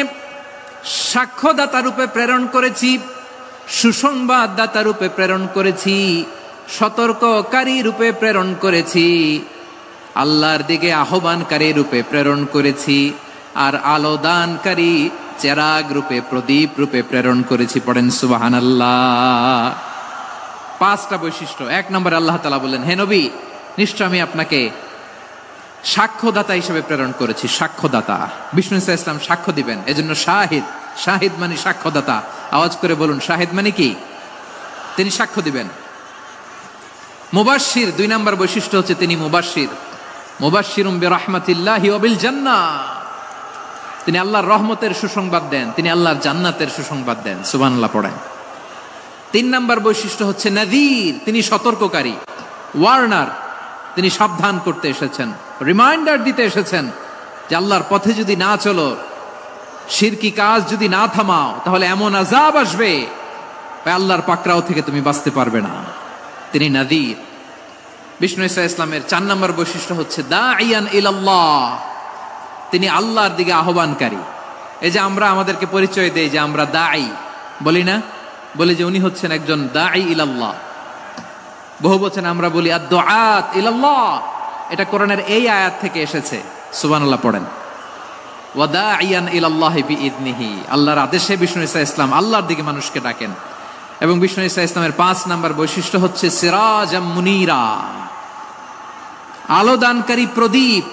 সাক্ষ্যদাতা রূপে প্রেরণ করেছি, সুসংবাদদাতা রূপে প্রেরণ করেছি, সতর্ককারী রূপে প্রেরণ করেছি, আল্লাহর দিকে আহ্বানকারী রূপে প্রেরণ করেছি, আর আলোদানকারী চেরাগ রূপে, প্রদীপ রূপে প্রেরণ করেছি। পড়েন সুবহানাল্লাহ। 5টা বৈশিষ্ট্য। 1 নম্বরে আল্লাহ তাআলা বললেন, হে নবী, নিশ্চয় আমি আপনাকে সাক্ষ্যদাতা হিসেবে প্রেরণ করেছি। সাক্ষ্যদাতা, বিষ্ণু ইসা ইসলাম সাক্ষ্য দিবেন, এজন্য শাহিদ। শাহিদ মানে সাক্ষ্যদাতা। আওয়াজ করে বলুন, শাহিদ মানে কি? তিনি সাক্ষ্য দিবেন। মুবাশশির, 2 নম্বর বৈশিষ্ট্য হচ্ছে তিনি মুবাশশির। মুবাশশিরুম বিরাহমাতিল্লাহি ওয়া বিল জান্নাহ, তিনি আল্লাহর রহমতের সুসংবাদ দেন, তিনি আল্লাহর জান্নাতের সুসংবাদ দেন। সুবহানাল্লাহ পড়েন। 3 নম্বর বৈশিষ্ট্য হচ্ছে নাযীর, তিনি সতর্ককারী, ওয়ার্নার, তিনি সাবধান করতে এসেছেন, রিমাইন্ডার দিতে এসেছেন যে আল্লাহর পথে যদি না চলো, শিরকি কাজ যদি না থামাও, তাহলে এমন আযাব আসবে আল্লাহর পাকড়াও থেকে তুমি বাঁচতে পারবে না। তিনি নাযীর। বিষ্ণু ইসা ইসলামের 4 নম্বর বৈশিষ্ট্য হচ্ছে দাঈয়ান ইলাল্লাহ, তিনি আল্লাহর দিকে আহ্বানকারী। এই যে আমরা আমাদেরকে পরিচয় দেই যে আমরা দাঈ, বলি না? বলি যে উনি হচ্ছেন একজন দাঈ ইলাল্লাহ। বহু বচন আমরা বলি আদ-দুআত ইলাল্লাহ। এটা কোরআনের এই আয়াত থেকে এসেছে। সুবহানাল্লাহ পড়েন। ওয়া দাঈয়ান ইলাল্লাহি বিইذনিহি, আল্লাহর আদেশে বিষ্ণু ইসা ইসলাম আল্লাহর দিকে মানুষকে ডাকেন। এবং বিষ্ণু ইসা ইসলামের 5 নম্বর বৈশিষ্ট্য হচ্ছে সিরাজাম মুনীরা, আলোদানকারী প্রদীপ,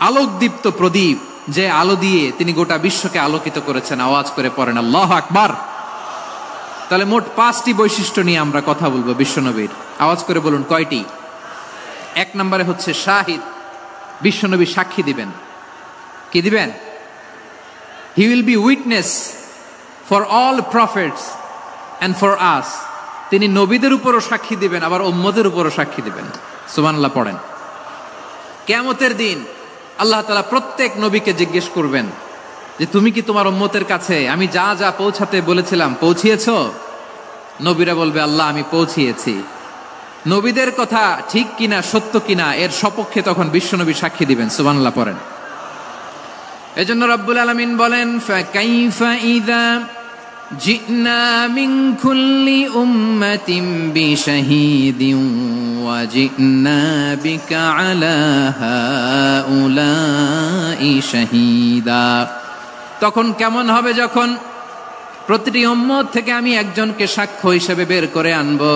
আলোকদীপ্ত প্রদীপ, যে আলো দিয়ে তিনি গোটা বিশ্বকে আলোকিত করেছেন। আওয়াজ করে পড়েন আল্লাহু আকবার। তাহলে মোট 5টি বৈশিষ্ট্য নিয়ে আমরা কথা বলবো বিশ্বনবীর। আওয়াজ করে বলুন কয়টি? 1 নম্বরে হচ্ছে শাহিদ, বিশ্বনবী সাক্ষী দিবেন। কি দিবেন? He will be witness for all prophets and for us. তিনি নবীদের উপরও সাক্ষী দিবেন, আবার উম্মতের উপরও সাক্ষী দিবেন। সুবহানাল্লাহ পড়েন। কিয়ামতের দিন আল্লাহ তাআলা প্রত্যেক নবীকে জিজ্ঞেস করবেন যে তুমি কি তোমার উম্মতের কাছে আমি যা যা পৌঁছাতে বলেছিলাম পৌঁছিয়েছো? নবীরা বলবে আল্লাহ আমি পৌঁছিয়েছি। নবীদের কথা ঠিক কিনা, সত্য কিনা, এর সপক্ষে তখন বিশ্বনবী সাক্ষী দিবেন। সুবহানাল্লাহ পড়েন। এজন্য রব্বুল আলামিন বলেন, ফাকাইফা ইযা জিনা মিন কুল্লি উম্মাতিন বিশাহীদিন ওয়া জিনা বিকা আলা হাউলাই শাহীদা। তখন কেমন হবে যখন প্রতিটি উম্মত থেকে আমি একজনকে সাক্ষ্য হিসেবে বের করে আনবো,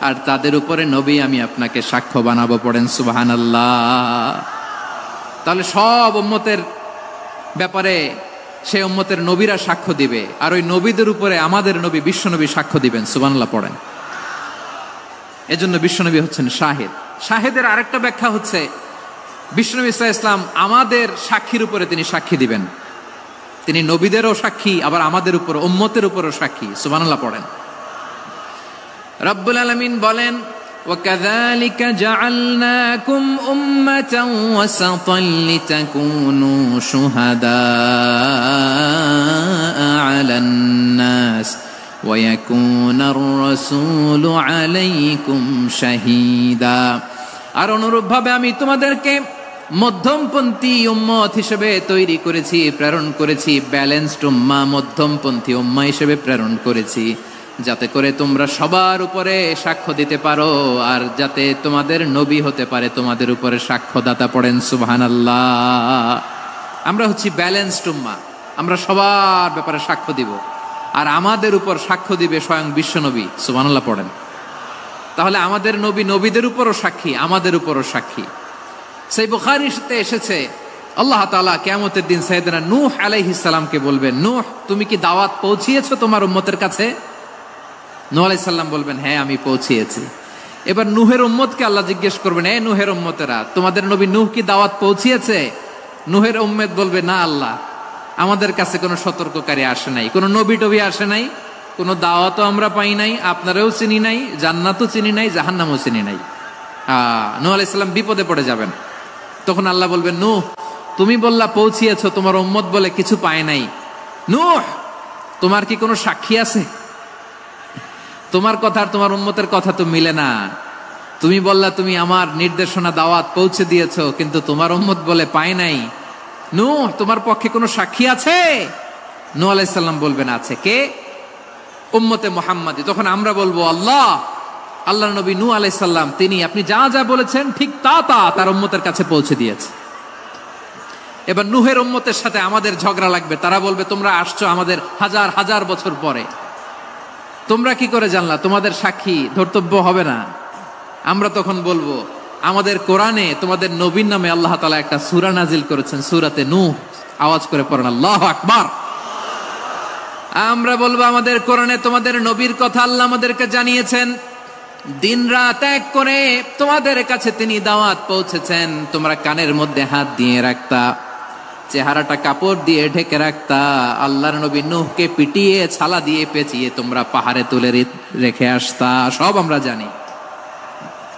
আর তাদের উপরে নবী আমি আপনাকে সাক্ষ্য বানাবো। পড়েন সুবহানাল্লাহ। তাহলে সব উম্মতের ব্যাপারে সেই উম্মতের নবীরা সাক্ষ্য দিবে, আর ওই নবীদের উপরে আমাদের নবী বিশ্বনবী সাক্ষ্য দিবেন। সুবহানাল্লাহ পড়েন। এজন্য বিশ্বনবী হচ্ছেন শাহিদ। শাহিদের আরেকটা ব্যাখ্যা হচ্ছে বিশ্বনবী সাল্লাল্লাহু আলাইহি ওয়াসাল্লাম আমাদের সাক্ষীর উপরে তিনি সাক্ষী দিবেন। তিনি নবীদেরও সাক্ষী, আবার আমাদের উপর, উম্মতের উপরও সাক্ষী। সুবহানাল্লাহ পড়েন। রব্বুল আলামিন বলেন, وَكَذَلِكَ جَعَلْنَاكُمْ أُمَّةً وَسَطًا لِتَكُونُوا شُهَدَاءَ عَلَى النَّاسِ ويكون الرسول عليكم شهيدا। আর অনুরূপভাবে আমি তোমাদেরকে মধ্যমপন্থী উম্মত হিসেবে তৈরি করেছি, প্রেরণ করেছি, ব্যালেন্সড উম্মাহ, মধ্যমপন্থী উম্মাহ হিসেবে প্রেরণ করেছি, যাতে করে তোমরা সবার উপরে সাক্ষ্য দিতে পারো, আর যাতে তোমাদের নবী হতে পারে তোমাদের উপরে সাক্ষ্যদাতা। পড়েন সুবহানাল্লাহ। আমরা হচ্ছি ব্যালেন্সড উম্মাহ, আমরা সবার ব্যাপারে সাক্ষ্য দিব, আর আমাদের উপর সাক্ষ্য দিবে স্বয়ং বিশ্বনবী। সুবহানাল্লাহ পড়েন। তাহলে আমাদের নবী নবীদের উপরও সাক্ষী, আমাদের উপরও সাক্ষী। সেই বুখারীতে এসেছে আল্লাহ তাআলা কিয়ামতের দিন সাইয়েদনা নূহ আলাইহিস সালামকে বলবেন, নূহ তুমি কি দাওয়াত পৌঁছিয়েছো তোমার উম্মতের কাছে? নূহ আলাইহিস সালাম বলবেন, হ্যাঁ আমি পৌঁছিয়েছি। এবার নূহের উম্মতকে আল্লাহ জিজ্ঞেস করবেন, এ নূহের উম্মতেরা, তোমাদের নবী নূহ কি দাওয়াত পৌঁছিয়েছে? নূহের উম্মত বলবে, না আল্লাহ, আমাদের কাছে কোনো সতর্ককারী আসে নাই, কোনো নবী টবি আসে নাই, কোনো দাওয়াতও আমরা পাই নাই, আপনারাও চিনি নাই, জান্নাতও চিনি নাই, জাহান্নামও চিনি নাই। নূহ আলাইহিস সালাম বিপদে পড়ে যাবেন। তখন আল্লাহ বলবেন, নূহ তুমি বললা পৌঁছিয়েছো, তোমার উম্মত বলে কিছু পায় নাই। নূহ তোমার কি কোনো সাক্ষী আছে? তোমার কথা আর তোমার উম্মতের কথা তো মিলে না। তুমি বললা তুমি আমার নির্দেশনা দাওয়াত পৌঁছে দিয়েছো, কিন্তু তোমার উম্মত বলে পায় নাই। নূহ তোমার পক্ষে কোনো সাক্ষী আছে? নূহ আলাইহিস সালাম বলবেন, আছে। কে? উম্মতে মুহাম্মাদী। তখন আমরা বলবো, আল্লাহর নবী নূহ আলাইহিস সালাম তিনি আপনি যা যা বলেছেন ঠিক তা তার উম্মতের কাছে পৌঁছে দিয়েছে। এবার নূহের উম্মতের সাথে আমাদের ঝগড়া লাগবে। তারা বলবে, তোমরা আসছো আমাদের হাজার হাজার বছর পরে, তোমরা কি করে জানলা? তোমাদের সাক্ষী ধর্তব্য হবে না। আমরা তখন বলবো, আমাদের কোরআনে তোমাদের নবীর নামে আল্লাহ তাআলা একটা সূরা নাজিল করেছেন, সূরাতে নূহ। আওয়াজ করে পড়েন আল্লাহু আকবার। আমরা বলবো, আমাদের কোরআনে তোমাদের নবীর কথা আল্লাহ আমাদেরকে জানিয়েছেন, দিন রাত এক করে তোমাদের কাছে তিনি দাওয়াত পৌঁছেছেন। তোমরা কানের মধ্যে হাত দিয়ে রাখতা, চেহারাটা কাপড় দিয়ে ঢেকে রাখতা, আল্লাহর নবী নূহকে পিটিয়ে ছালা দিয়ে পেঁচিয়ে তোমরা পাহাড়ে তুলে রেখে আসতা, সব আমরা জানি।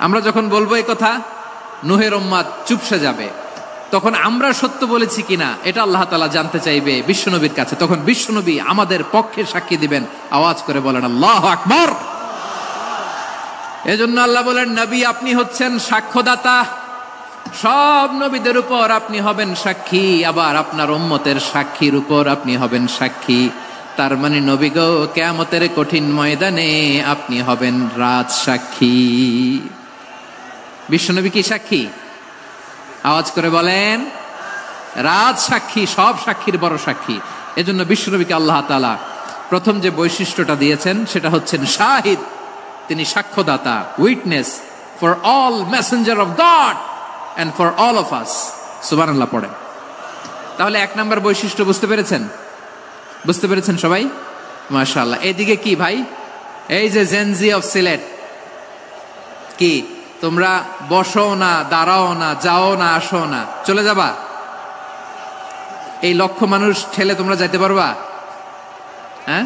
আমরা যখন বলবো এই কথা, নূহের উম্মত চুপসে যাবে। তখন আমরা সত্য বলেছি কিনা এটা আল্লাহ তাআলা জানতে চাইবে বিশ্বনবীর কাছে। তখন বিশ্বনবী আমাদের পক্ষে সাক্ষী দিবেন। আওয়াজ করে বলেন আল্লাহু আকবার। এজন্য আল্লাহ বলেন, নবী আপনি হচ্ছেন সাক্ষ্যদাতা, সব নবীদের উপর আপনি হবেন সাক্ষী, আবার আপনার উম্মতের সাক্ষীর উপর আপনি হবেন সাক্ষী। তার মানে নবী গো, কিয়ামতের কঠিন ময়দানে আপনি হবেন রাজ সাক্ষী। বিশ্বনবী কি সাক্ষী? আওয়াজ করে বলেন, রাজ সাক্ষী, সব সাক্ষীর বড় সাক্ষী। এজন্য বিশ্বনবীকে আল্লাহ তাআলা প্রথম যে বৈশিষ্ট্যটা দিয়েছেন সেটা হচ্ছেন শাহিদ। তিনি সাক্ষ্যদাতা, witness for all messenger of God and for all of us. সুবহানাল্লাহ পড়েন। তাহলে এক নাম্বার বৈশিষ্ট্য বুঝতে পেরেছেন? বুঝতে পেরেছেন সবাই? মাশাআল্লাহ। এদিকে কি ভাই, এই যে জেনজি অফ সিলেট, কি তোমরা বসো না, দাঁড়াও না, যাও না, আসো না, চলে যাবা? এই লক্ষ মানুষ ঠেলে তোমরা যাইতে পারবা? হ্যাঁ,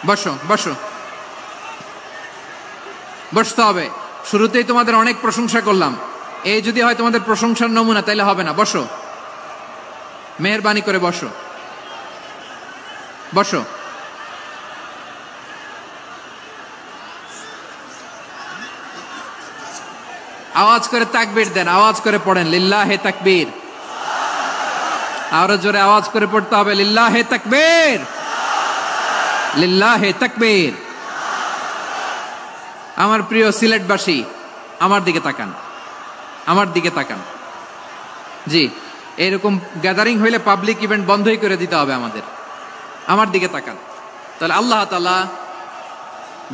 বসো বসো, বসতে হবে। শুরুতেই তোমাদের অনেক প্রশংসা করলাম, এই যদি হয় তোমাদের প্রশংসার নমুনা, তাইলে হবে না। বসো, মেহেরবানি করে বসো, বসো। আওয়াজ করে তাকবীর দেন, আওয়াজ করে পড়েন লিল্লাহে তাকবীর। আরো জোরে আওয়াজ করে পড়তে হবে, লিল্লাহে তাকবীর, লিল্লাহে তাকবীর। আমার প্রিয় সিলেটবাসী, আমার দিকে তাকান, আমার দিকে তাকান। জি, এরকম গ্যাদারিং হইলে পাবলিক ইভেন্ট বন্ধই করে দিতে হবে আমাদের। আমার দিকে তাকান। তাহলে আল্লাহ তাআলা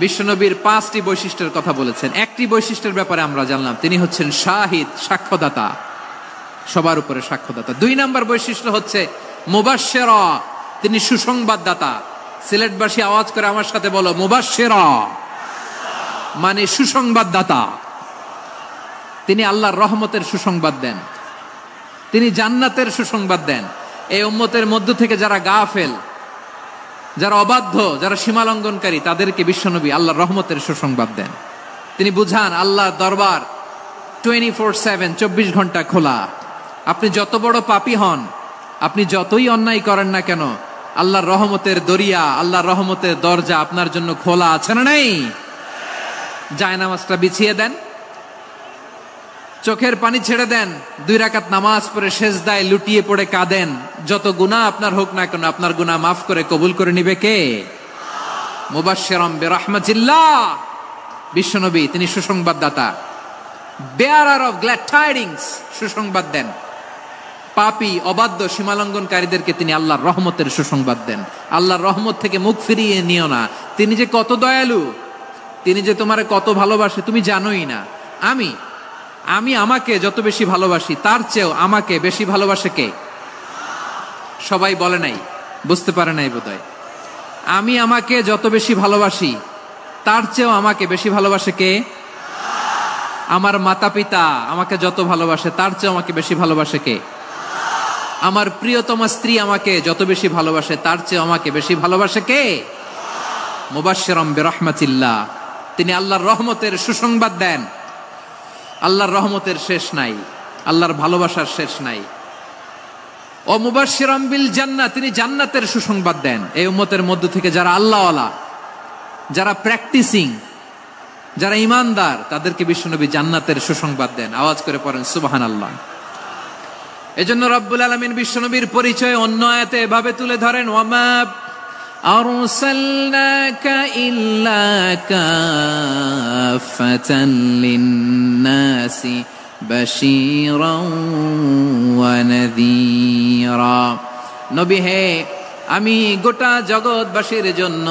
বিশ্বনবীর 5টি বৈশিষ্ট্যের কথা বলেছেন। একটি বৈশিষ্ট্যের ব্যাপারে আমরা জানলাম, তিনি হচ্ছেন শাহিদ, সাক্ষ্যদাতা, সবার উপরে সাক্ষ্যদাতা। 2 নাম্বার বৈশিষ্ট্য হচ্ছে মুবাশশিরা, তিনি সুসংবাদদাতা। সিলেটবাসী আওয়াজ করে আমার সাথে বলো, মুবাশশিরা মানে সুসংবাদদাতা। তিনি আল্লাহর রহমতের সুসংবাদ দেন, তিনি জান্নাতের সুসংবাদ দেন। এই উম্মতের মধ্য থেকে যারা গাফেল, যারা অবাধ্য, যারা সীমালঙ্ঘনকারী, তাদেরকে বিশ্বনবী আল্লাহর রহমতের সুসংবাদ দেন। তিনি বুঝান আল্লাহর দরবার 24/7, 24 ঘন্টা খোলা। আপনি যত বড় পাপী হন, আপনি যতই অন্যায় করেন না কেন, আল্লাহর রহমতের দরিয়া, আল্লাহর রহমতের দরজা আপনার জন্য খোলা আছে না নেই? জায়নামাজটা বিছিয়ে দেন, চোখের পানি ছেড়ে দেন, 2 রাকাত নামাজ পড়ে সেজদায় লুটিয়ে পড়ে কাঁদেন। যত গুনাহ আপনার হোক না কেন, আপনার গুনাহ মাফ করে কবুল করে নিবে কে? মুবাশশিরাম বিরহমাতিল্লাহ, বিশ্বনবী তিনি সুসংবাদদাতা, বেয়ারার অফ গ্ল্যাড টাইডিংস, সুসংবাদ দেন। পাপী অবাধ্য সীমালঙ্ঘনকারীদেরকে তিনি আল্লাহর রহমতের সুসংবাদ দেন। আল্লাহর রহমত থেকে মুখ ফিরিয়ে নিও না। তিনি যে কত দয়ালু, তিনি যে তোমারে কত ভালোবাসে তুমি জানোই না। আমি আমাকে যত বেশি ভালোবাসি তার চেয়েও আমাকে বেশি ভালোবাসে কে? সবাই বলে নাই, বুঝতে পারে নাই বোধহয়। আমি আমাকে যত বেশি ভালোবাসি তার চেয়েও আমাকে বেশি ভালোবাসে কে? আমার মাতা পিতা আমাকে যত ভালোবাসে তার চেয়েও আমাকে বেশি ভালোবাসে কে? আমার প্রিয়তমা স্ত্রী আমাকে যত বেশি ভালোবাসে তার চেয়ে আমাকে বেশি ভালোবাসে কে? মুবাশশিরাম বিরহমাতিল্লাহ, তিনি আল্লাহর রহমতের সুসংবাদ দেন। আল্লাহর রহমতের শেষ নাই, আল্লাহর ভালোবাসার শেষ নাই। ও মুবাশশিরাম বিল জান্নাহ, তিনি জান্নাতের সুসংবাদ দেন। এই উম্মতের মধ্য থেকে যারা আল্লাহওয়ালা, যারা প্র্যাকটিসিং, যারা ঈমানদার, তাদেরকে বিশ্বনবী জান্নাতের সুসংবাদ দেন। আওয়াজ করে পড়েন সুবহানাল্লাহ। এজন্য রব্বুল আলামিন বিশ্বনবীর পরিচয় অন্য আয়াতে এভাবে তুলে ধরেন, ওয়ামা আরসালনাকা ইল্লা কাফাতান লিন্নাসি বাশীরাও ওয়া নাযীরা। নবী হে, আমি গোটা জগৎবাসীর জন্য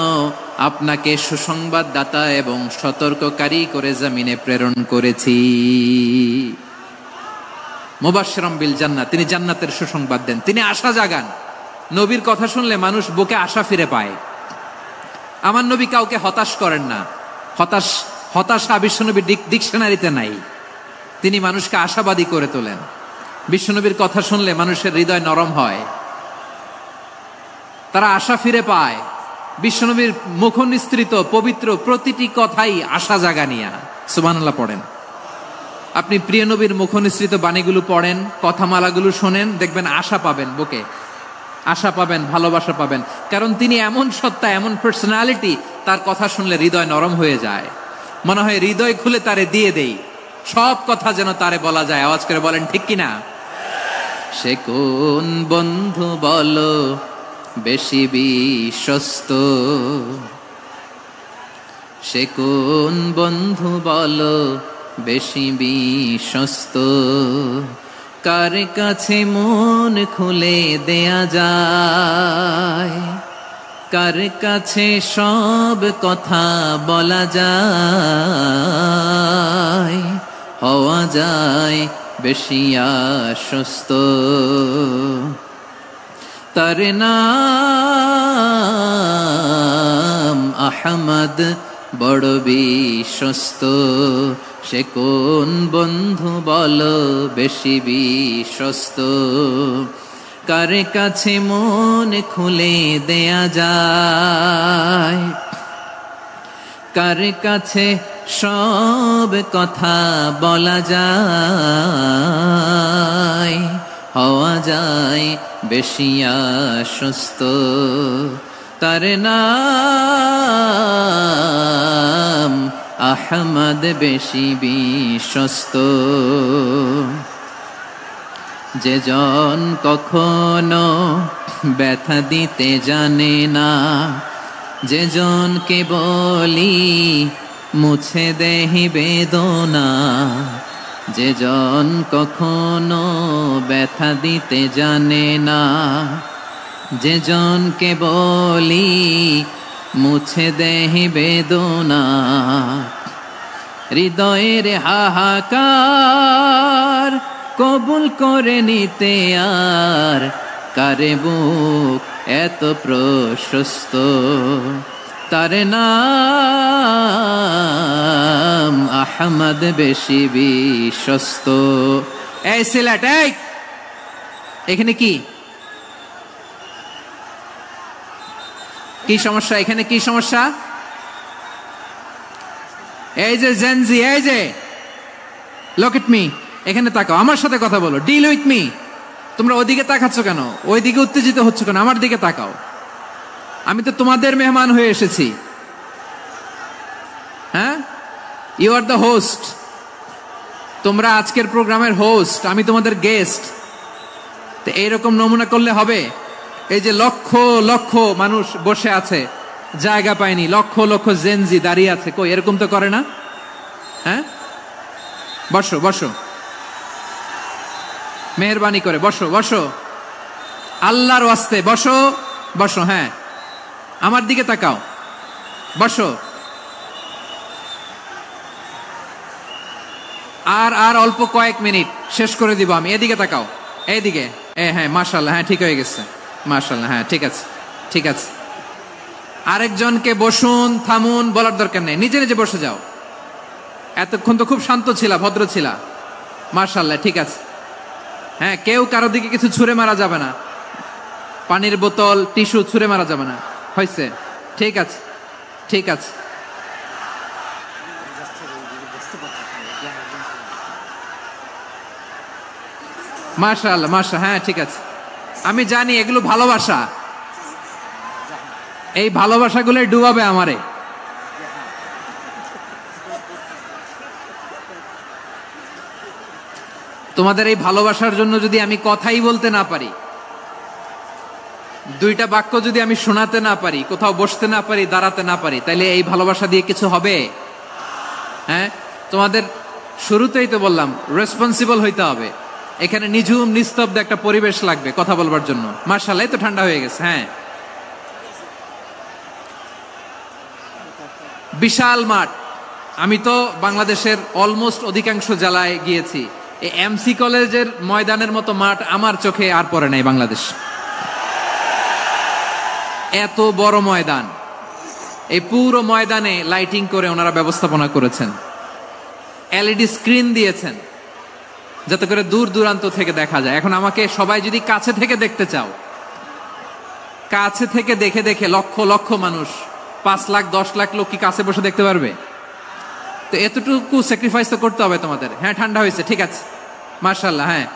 আপনাকে সুসংবাদদাতা এবং সতর্ককারী করে জমিনে প্রেরণ করেছি। মুবাশশিরাম বিল জান্নাহ, তিনি জান্নাতের সুসংবাদ দেন, তিনি আশা জাগান। নবীর কথা শুনলে মানুষ বুকে আশা ফিরে পায়। আমার নবী কাউকে হতাশ করেন না। হতাশা বিশ্বনবীর ডিকশনারিতে নাই। তিনি মানুষকে আশাবাদী করে তোলেন। বিশ্বনবীর কথা শুনলে মানুষের হৃদয় নরম হয়, তারা আশা ফিরে পায়। বিশ্বনবীর মুখ নিঃসৃত পবিত্র প্রতিটি কথাই আশা জাগানিয়া। সুবহানাল্লাহ পড়েন। আপনি প্রিয় নবীর মুখ নিঃসৃত বাণীগুলো পড়েন, কথামালাগুলো শোনেন, দেখবেন আশা পাবেন, বুকে আশা পাবেন, ভালোবাসা পাবেন। কারণ তিনি এমন সত্তা, এমন পার্সোনালিটি, তার কথা শুনলে হৃদয় নরম হয়ে যায়। মনে হয় হৃদয় খুলে তারে দিয়ে দেই, সব কথা যেন তারে বলা যায়। আওয়াজ করে বলেন ঠিক কিনা? সে কোন বন্ধু বলো বেশি বিশ্বস্ত, সে কোন বন্ধু বলো বেশি বিশ্বস্ত, কার কাছে মন খুলে দেয়া যায়, কার কাছে সব কথা বলা যায়, হওয়া যায় বেশি আশ্বস্ত। তার নাম আহমদ, বড় বিশ্বস্ত। সে কোন বন্ধু বলো বেশি বিশ্বস্ত, কার কাছে মন খুলে দেয়া যায়, কার কাছে সব কথা বলা যায়, হওয়া যায় বেশি আশ্বস্ত। তার নাম আহমদ, বেশি বিশ্বস্ত। যে জন কখনো ব্যথা দিতে জানে না, যে জনকে বলি মুছে দেহি বেদনা, যে জন কখনো ব্যথা দিতে জানে না, যে জনকে বলি মুছে দেহি বেদনা, হৃদয়ের হাহাকার কবুল করে নিতে আর কারে বুক এত প্রশস্ত। তার নাম আহমদ, বেশি বিশ্বস্ত। এই সিলেট, এই এখানে কি কি সমস্যা? এখানে কি সমস্যা? এই যে জেনজি, এই যে লুক এট মি, এখানে তাকাও, আমার সাথে কথা বলো, ডিল উইথ মি। তোমরা ওইদিকে তাকাচ্ছ কেন? ওইদিকে উত্তেজিত হচ্ছ কেন? আমার দিকে তাকাও, আমি তো তোমাদের মেহমান হয়ে এসেছি। হ্যাঁ, ইউ আর দ্য হোস্ট, তোমরা আজকের প্রোগ্রামের হোস্ট, আমি তোমাদের গেস্ট। তো এইরকম নমুনা করলে হবে? এই যে লক্ষ লক্ষ মানুষ বসে আছে, জায়গা পায়নি, লক্ষ লক্ষ জেনজি দাঁড়িয়ে আছে, কই এরকম তো করে না? হ্যাঁ, বসো বসো, মেহেরবানি করে বসো বসো, আল্লাহর ওয়াস্তে বসো বসো। হ্যাঁ, আমার দিকে তাকাও, বসো। আর অল্প কয়েক মিনিট, শেষ করে দিব আমি। এদিকে তাকাও, এইদিকে। হ্যাঁ, মাশাআল্লাহ, হ্যাঁ ঠিক হয়ে গেছে, মাশাআল্লাহ, হ্যাঁ ঠিক আছে ঠিক আছে। আরেকজনকে বসুন, থামুন বলার দরকার নেই, নিজে নিজে বসে যাও। এতক্ষণ তো খুব শান্ত ছিলা, ভদ্র ছিলা, মাশাআল্লাহ, ঠিক আছে। হ্যাঁ, কেউ কারো দিকে কিছু ছুঁড়ে মারা যাবে না, পানির বোতল, টিস্যু ছুঁড়ে মারা যাবে না, হয়েছে? ঠিক আছে ঠিক আছে। মাশাআল্লাহ মাশাআল্লাহ, হ্যাঁ ঠিক আছে। আমি জানি এগুলো ভালোবাসা, এই ভালোবাসাগুলো ডুবাবে আমারে। তোমাদের এই ভালোবাসার জন্য যদি আমি কথাই বলতে না পারি, দুইটা বাক্য যদি আমি শোনাতে না পারি, কোথাও বসতে না পারি, দাঁড়াতে না পারি, তাইলে এই ভালোবাসা দিয়ে কিছু হবে? হ্যাঁ, তোমাদের শুরুতেই তো বললাম রেসপন্সিবল হইতে হবে। এখানে নিঝুম নিস্তব্ধ একটা পরিবেশ লাগবে কথা বলবার জন্য। মাশাআল্লাহ, তো ঠান্ডা হয়ে গেছে। হ্যাঁ, বিশাল মাঠ। আমি তো বাংলাদেশের অলমোস্ট অধিকাংশ জেলায় গিয়েছি, এই এমসি কলেজের ময়দানের মতো মাঠ আমার চোখে আর পড়ে নাই বাংলাদেশ। এত বড় ময়দান, এই পুরো ময়দানে লাইটিং করে ওনারা ব্যবস্থাপনা করেছেন, এলইডি স্ক্রিন দিয়েছেন যাতে করে দূর দূরান্ত থেকে দেখা যায়। এখন আমাকে সবাই যদি কাছে থেকে দেখতে চাও, কাছে থেকে দেখে দেখে লক্ষ লক্ষ মানুষ, 5 লাখ 10 লাখ লোক কি কাছে বসে দেখতে পারবে? তো এতটুকু স্যাক্রিফাইস তো করতে হবে তোমাদের। হ্যাঁ, ঠান্ডা হয়েছে, ঠিক আছে, মাশাআল্লাহ। হ্যাঁ,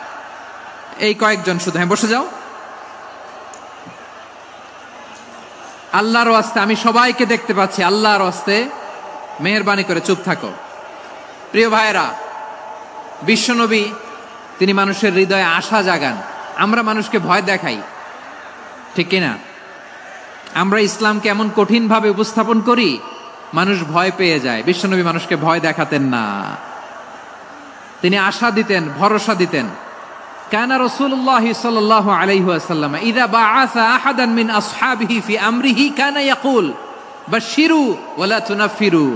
এই কয়েকজন শুধু, হ্যাঁ বসে যাও। আল্লাহর ওয়াস্তে আমি সবাইকে দেখতে পাচ্ছি, আল্লাহর ওয়াস্তে মেহেরবানি করে চুপ থাকো। প্রিয় ভাইয়েরা, বিশ্বনবী তিনি মানুষের হৃদয়ে আশা জাগান। আমরা মানুষকে ভয় দেখাই, ঠিক কিনা? আমরা ইসলামকে এমন কঠিন ভাবে উপস্থাপন করি, মানুষ ভয় পেয়ে যায়। বিশ্বনবী মানুষকে ভয় দেখাতেন না, তিনি আশা দিতেন, ভরসা দিতেন। কানা রাসূলুল্লাহ সাল্লাল্লাহু আলাইহি ওয়াসাল্লাম ইযা বাআসা আহাদান মিন আসহাবিহি ফি আমরিহি কানা ইয়াকুল বাশশিরু ওয়ালা তুনাফিরু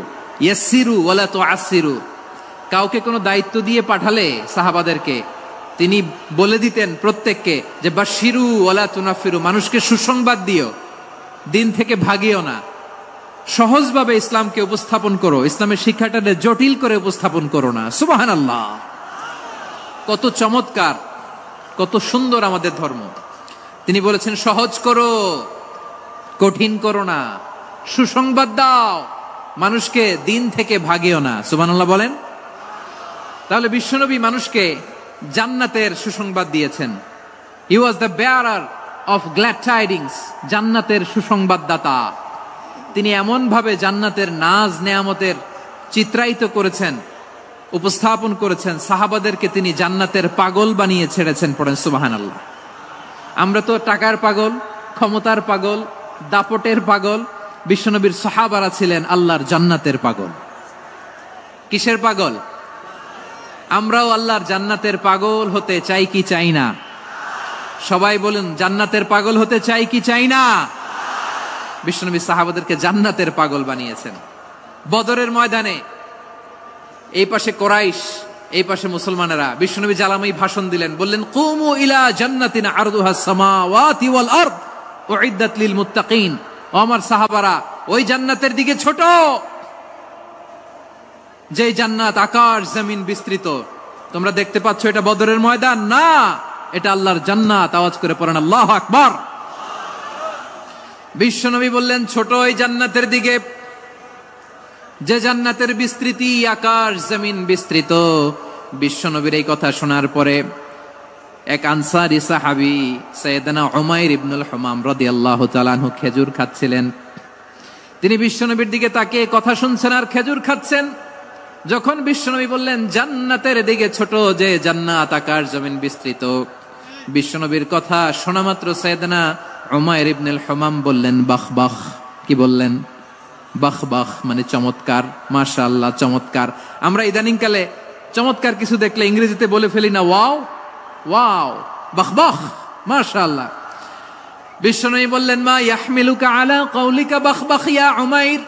ইয়াসসিরু ওয়ালা তুআসসিরু। কাউকে কোনো দায়িত্ব দিয়ে পাঠালে সাহাবাদেরকে তিনি বলে দিতেন প্রত্যেককে যে বাশশিরু ওয়ালা তুনাফিরু, মানুষকে সুসংবাদ দিও, দিন থেকে ভাগিও না। সহজভাবে ইসলামকে উপস্থাপন করো, ইসলামের শিক্ষাটাকে জটিল করে উপস্থাপন করো না। সুবহানাল্লাহ, কত চমৎকার, কত সুন্দর আমাদের ধর্ম। তিনি বলেছেন সহজ করো, কঠিন করো না, সুসংবাদ দাও, মানুষকে দিন থেকে ভাগিও না। সুবহানাল্লাহ বলেন। তাহলে বিশ্বনবী মানুষকে জান্নাতের সুসংবাদ দিয়েছেন। He was the bearer of glad tidings, জান্নাতের সুসংবাদদাতা। তিনি এমন ভাবে জান্নাতের নাজ নেয়ামতের চিত্রায়িত করেছেন, উপস্থাপন করেছেন, সাহাবাদেরকে তিনি জান্নাতের পাগল বানিয়ে ছেড়েছেন। পড়েন সুবহানাল্লাহ। আমরা তো টাকার পাগল, ক্ষমতার পাগল, দাপটের পাগল। বিশ্বনবীর সাহাবারা ছিলেন আল্লাহর জান্নাতের পাগল। কিসের পাগল? আমরাও আল্লাহর জান্নাতের পাগল হতে চাই কি চাই না? সবাই বলুন, জান্নাতের পাগল হতে চাই কি চাই না? বিশ্বনবী সাহাবাদেরকে জান্নাতের পাগল বানিয়েছেন। বদরের ময়দানে এই পাশে কোরাইশ, এই পাশে মুসলমানেরা। বিশ্বনবী জালামি ভাষণ দিলেন, বললেন কুমু ইলা জান্নাতিন আরদুহাস সামাওয়াতি ওয়াল আরদ উইদ্দাত লিল মুত্তাকিন। ও আমার সাহাবারা, ওই জান্নাতের দিকে ছোট, যে জান্নাত আকাশ জমিন বিস্তৃত। তোমরা দেখতে পাচ্ছ এটা বদরের ময়দান না, এটা আল্লাহর জান্নাত। আওয়াজ করে পড়েন আল্লাহু আকবার। বিশ্বনবী বললেন ছোট ওই জান্নাতের দিকে, যে জান্নাতের বিস্তৃতি আকাশ জমিন বিস্তৃত। বিশ্বনবীর এই কথা শোনার পরে এক আনসারী সাহাবী সাইয়েদনা উমাইর ইবনুল হুমাম রাদিয়াল্লাহু তাআলা আনহু খেজুর খাচ্ছিলেন। তিনি বিশ্বনবীর দিকে তাকিয়ে কথা শুনছেন আর খেজুর খাচ্ছেন। যখন বিশ্বনবী বললেন জান্নাতের দিকে ছোট, যে জান্নাত আকাশ জমিন বিস্তৃত, বিশ্বনবীর কথা শোনা মাত্র সাইয়েদনা উমাইর ইবনুল হুমাম বললেন বাহ বাহ। কি বললেন? বাহ বাহ, মানে চমৎকার, মাশাআল্লাহ, চমৎকার। আমরা ইদানিং কালে চমৎকার কিছু দেখলে ইংরেজিতে বলে ফেলি না ওয়াও ওয়াও, বাহ বাহ, মাশাআল্লাহ। বিশ্বনবী বললেন মা ইয়াহমিলুকা আলা কাউলিকা বাহ বাহ ইয়া উমাইর।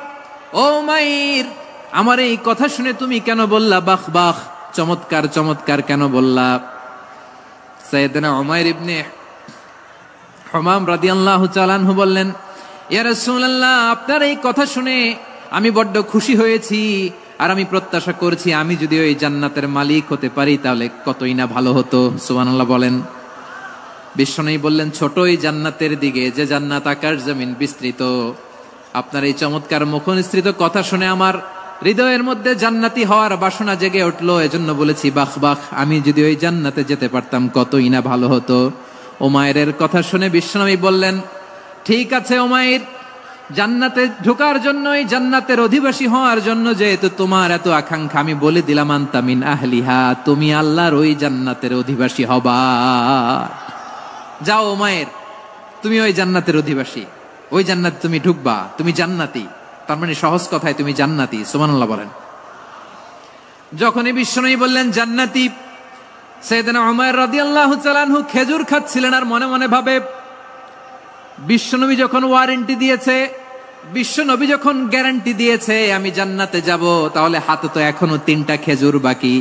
ও উমাইর, আমার এই কথা শুনে তুমি কেন বললা বাহ বাহ, চমৎকার চমৎকার কেন বললা? সাইয়েদনা উমাইর ইবনে হুমাম রাদিয়াল্লাহু তাআলা আনহু বললেন ইয়া রাসূলুল্লাহ, আপনার এই কথা শুনে আমি বড্ড খুশি হয়েছি, আর আমি প্রত্যাশা করছি আমি যদি ওই জান্নাতের মালিক হতে পারি তাহলে কতই না ভালো হতো। সুবহানাল্লাহ বলেন। বিশ্বনবী বললেন ছোট এই জান্নাতের দিকে, যে জান্নাত আকাশ জমিন বিস্তৃত। আপনার এই চমৎকার মুখনিসৃত কথা শুনে আমার হৃদয়ের মধ্যে জান্নাতি হওয়ার বাসনা জেগে উঠলো, এজন্য বলেছি বাহ বাহ, আমি যদি ওই জান্নাতে যেতে পারতাম কতই না ভালো হতো। উমাইরের কথা শুনে বিশ্বনবী বললেন ঠিক আছে উমাইর, জান্নাতে ঢোকার জন্য, এই জান্নাতের অধিবাসী হওয়ার জন্য যেহেতু তোমার এত আকাঙ্ক্ষা, আমি বলে দিলাম আনতা মিন আহলিহা, তুমি আল্লাহর ওই জান্নাতের অধিবাসী হবা। যাও উমাইর, তুমি ওই জান্নাতের অধিবাসী, ওই জান্নাতে তুমি ঢুকবা, তুমি জান্নাতি। তার মানে সহজ কথায় তুমি জান্নাতি। সুবহানাল্লাহ বলেন। যখনই বিশ্বনবী বললেন জান্নাতি, সাইয়েদনা উমাইর রাদিয়াল্লাহু তাআলা আনহু খেজুর খাচ্ছিলেন আর মনে মনে ভাবে বিশ্বনবী যখন ওয়ারেন্টি দিয়েছে, বিশ্বনবী যখন গ্যারান্টি দিয়েছে আমি জান্নাতে যাব, তাহলে হাতে তো এখনো 3টা খেজুর বাকি।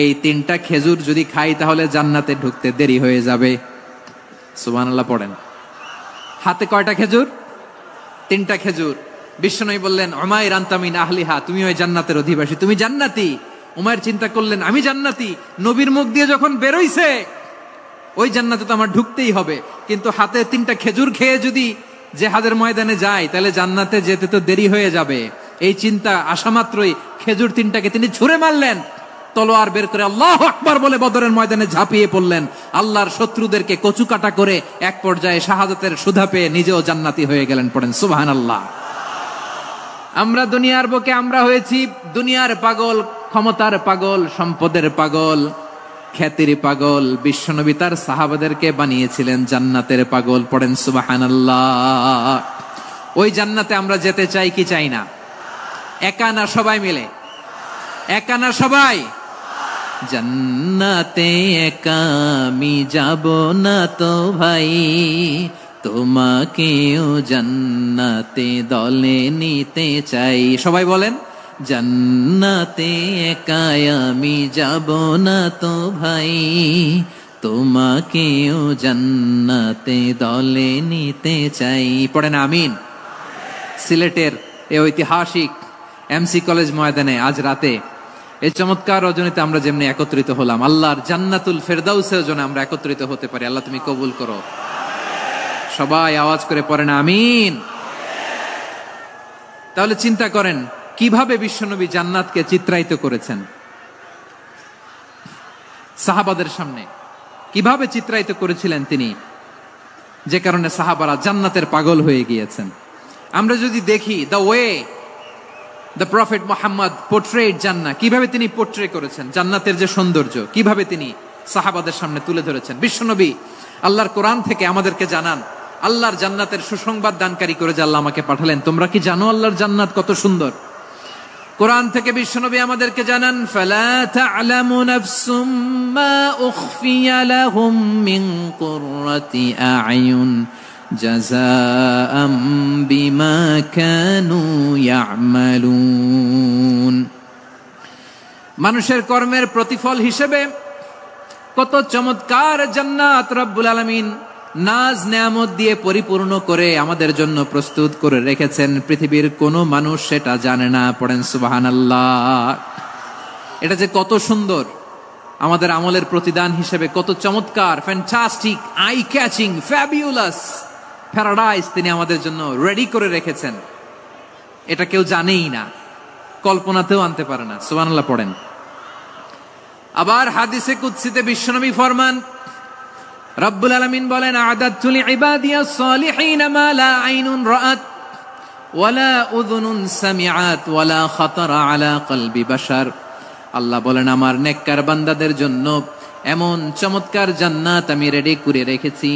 এই 3টা খেজুর যদি খাই তাহলে জান্নাতে ঢুকতে দেরি হয়ে যাবে। সুবহানাল্লাহ পড়েন। হাতে কয়টা খেজুর? 3টা খেজুর। বিশ্বনবী বললেন উমাইর আনতা মিন আহলিহা, তুমি ওই জান্নাতের অধিবাসী, তুমি জান্নাতি। উমাইর চিন্তা করলেন আমি জান্নাতি, নবীর মুখ দিয়ে যখন বেরোইছে ওই জান্নাতে তো আমার ঢুকতেই হবে, কিন্তু হাতে 3টা খেজুর খেয়ে যদি জিহাদের ময়দানে যাই তাহলে জান্নাতে যেতে তো দেরি হয়ে যাবে। এই চিন্তা আসা মাত্রই খেজুর 3টাকে তিনি ছুঁড়ে মারলেন, তলোয়ার বের করে আল্লাহু আকবার বলে বদরের ময়দানে ঝাঁপিয়ে পড়লেন। আল্লাহর শত্রুদেরকে কচুকাটা করে এক পর্যায়ে শাহাদাতের সুধা পেয়ে নিজেও জান্নাতি হয়ে গেলেন। পড়েন সুবহানাল্লাহ। আমরা দুনিয়ার বুকে আমরা হয়েছি দুনিয়ার পাগল, ক্ষমতার পাগল, সম্পদের পাগল, খ্যাতির পাগল। বিশ্বনবী তার সাহাবাদেরকে বানিয়েছিলেন জান্নাতের পাগল। পড়েন সুবহানাল্লাহ। ওই জান্নাতে আমরা যেতে চাই কি চাই না? একা না সবাই মিলে? একা না সবাই? জান্নাতে একা আমি যাব না তো ভাই, তোমাকেও জান্নাতে দলে নিতে চাই। সবাই বলেন জান্নাতে একা আমি যাব না তো ভাই, তোমাকেও জান্নাতে দলে নিতে চাই। পড়েন আমিন। সিলেটের এই ঐতিহাসিক এমসি কলেজ ময়দানে আজ রাতে এই চমৎকার রজনীতে আমরা যেমনি একত্রিত হলাম, আল্লাহর জান্নাতুল ফেরদাউসের জন্য আমরা একত্রিত হতে পারি। আল্লাহ তুমি কবুল করো। সবাই আওয়াজ করে পড়েন আমিন। তাহলে চিন্তা করেন কিভাবে বিশ্বনবী জান্নাতকে চিত্রায়িত করেছেন সাহাবাদের সামনে, কিভাবে চিত্রায়িত করেছিলেন তিনি, যে কারণে সাহাবারা জান্নাতের পাগল হয়ে গিয়েছেন। আমরা যদি দেখি the way the prophet Muhammad portrait জান্নাত, কিভাবে তিনি পোর্ট্রে করেছেন জান্নাতের যে সৌন্দর্য, কিভাবে তিনি সাহাবাদের সামনে তুলে ধরেছেন। বিশ্বনবী আল্লাহর কোরআন থেকে আমাদেরকে জানান আল্লাহর জান্নাতের সুসংবাদ দানকারী করে যে আল্লাহ আমাকে পাঠালেন। তোমরা কি জানো আল্লাহর জান্নাত কত সুন্দর? কোরআন থেকে বিশ্বনবী আমাদেরকে জানান ফালা তা'লামু নাফসুম মা উখফিয়া লাহুম মিন কুররাতি আ'য়ুন জাযাআম বিমা কানু ইয়া'মালুন। মানুষের কর্মের প্রতিফল হিসেবে কত চমৎকার জান্নাত রব্বুল আলামিন নাজ নেয়ামত দিয়ে পরিপূর্ণ করে আমাদের জন্য প্রস্তুত করে রেখেছেন। পৃথিবীর কোনো মানুষ সেটা জানে না। পড়েন সুবহানাল্লাহ। এটা যে কত সুন্দর, আমাদের আমলের প্রতিদান হিসেবে কত চমৎকার, fantastic, eye catching, fabulous paradise তিনি আমাদের জন্য রেডি করে রেখেছেন। এটা কেউ জানেই না, কল্পনাতেও আনতে পারে না। সুবহানাল্লাহ পড়েন। আবার হাদিসে কুদসিতে বিশ্বনবী ফরমান রব্বুল আলামিন বলেন আ'দাতু লিইবাদিয়াস সালিহিন মা লা আইনুন রাআত ওয়ালা উযুনুন সামিআত ওয়ালা খাতারা আলা কলবি বাশার। আল্লাহ বলেন আমার নেককার বান্দাদের জন্য এমন চমৎকার জান্নাত আমি রেডি করে রেখেছি,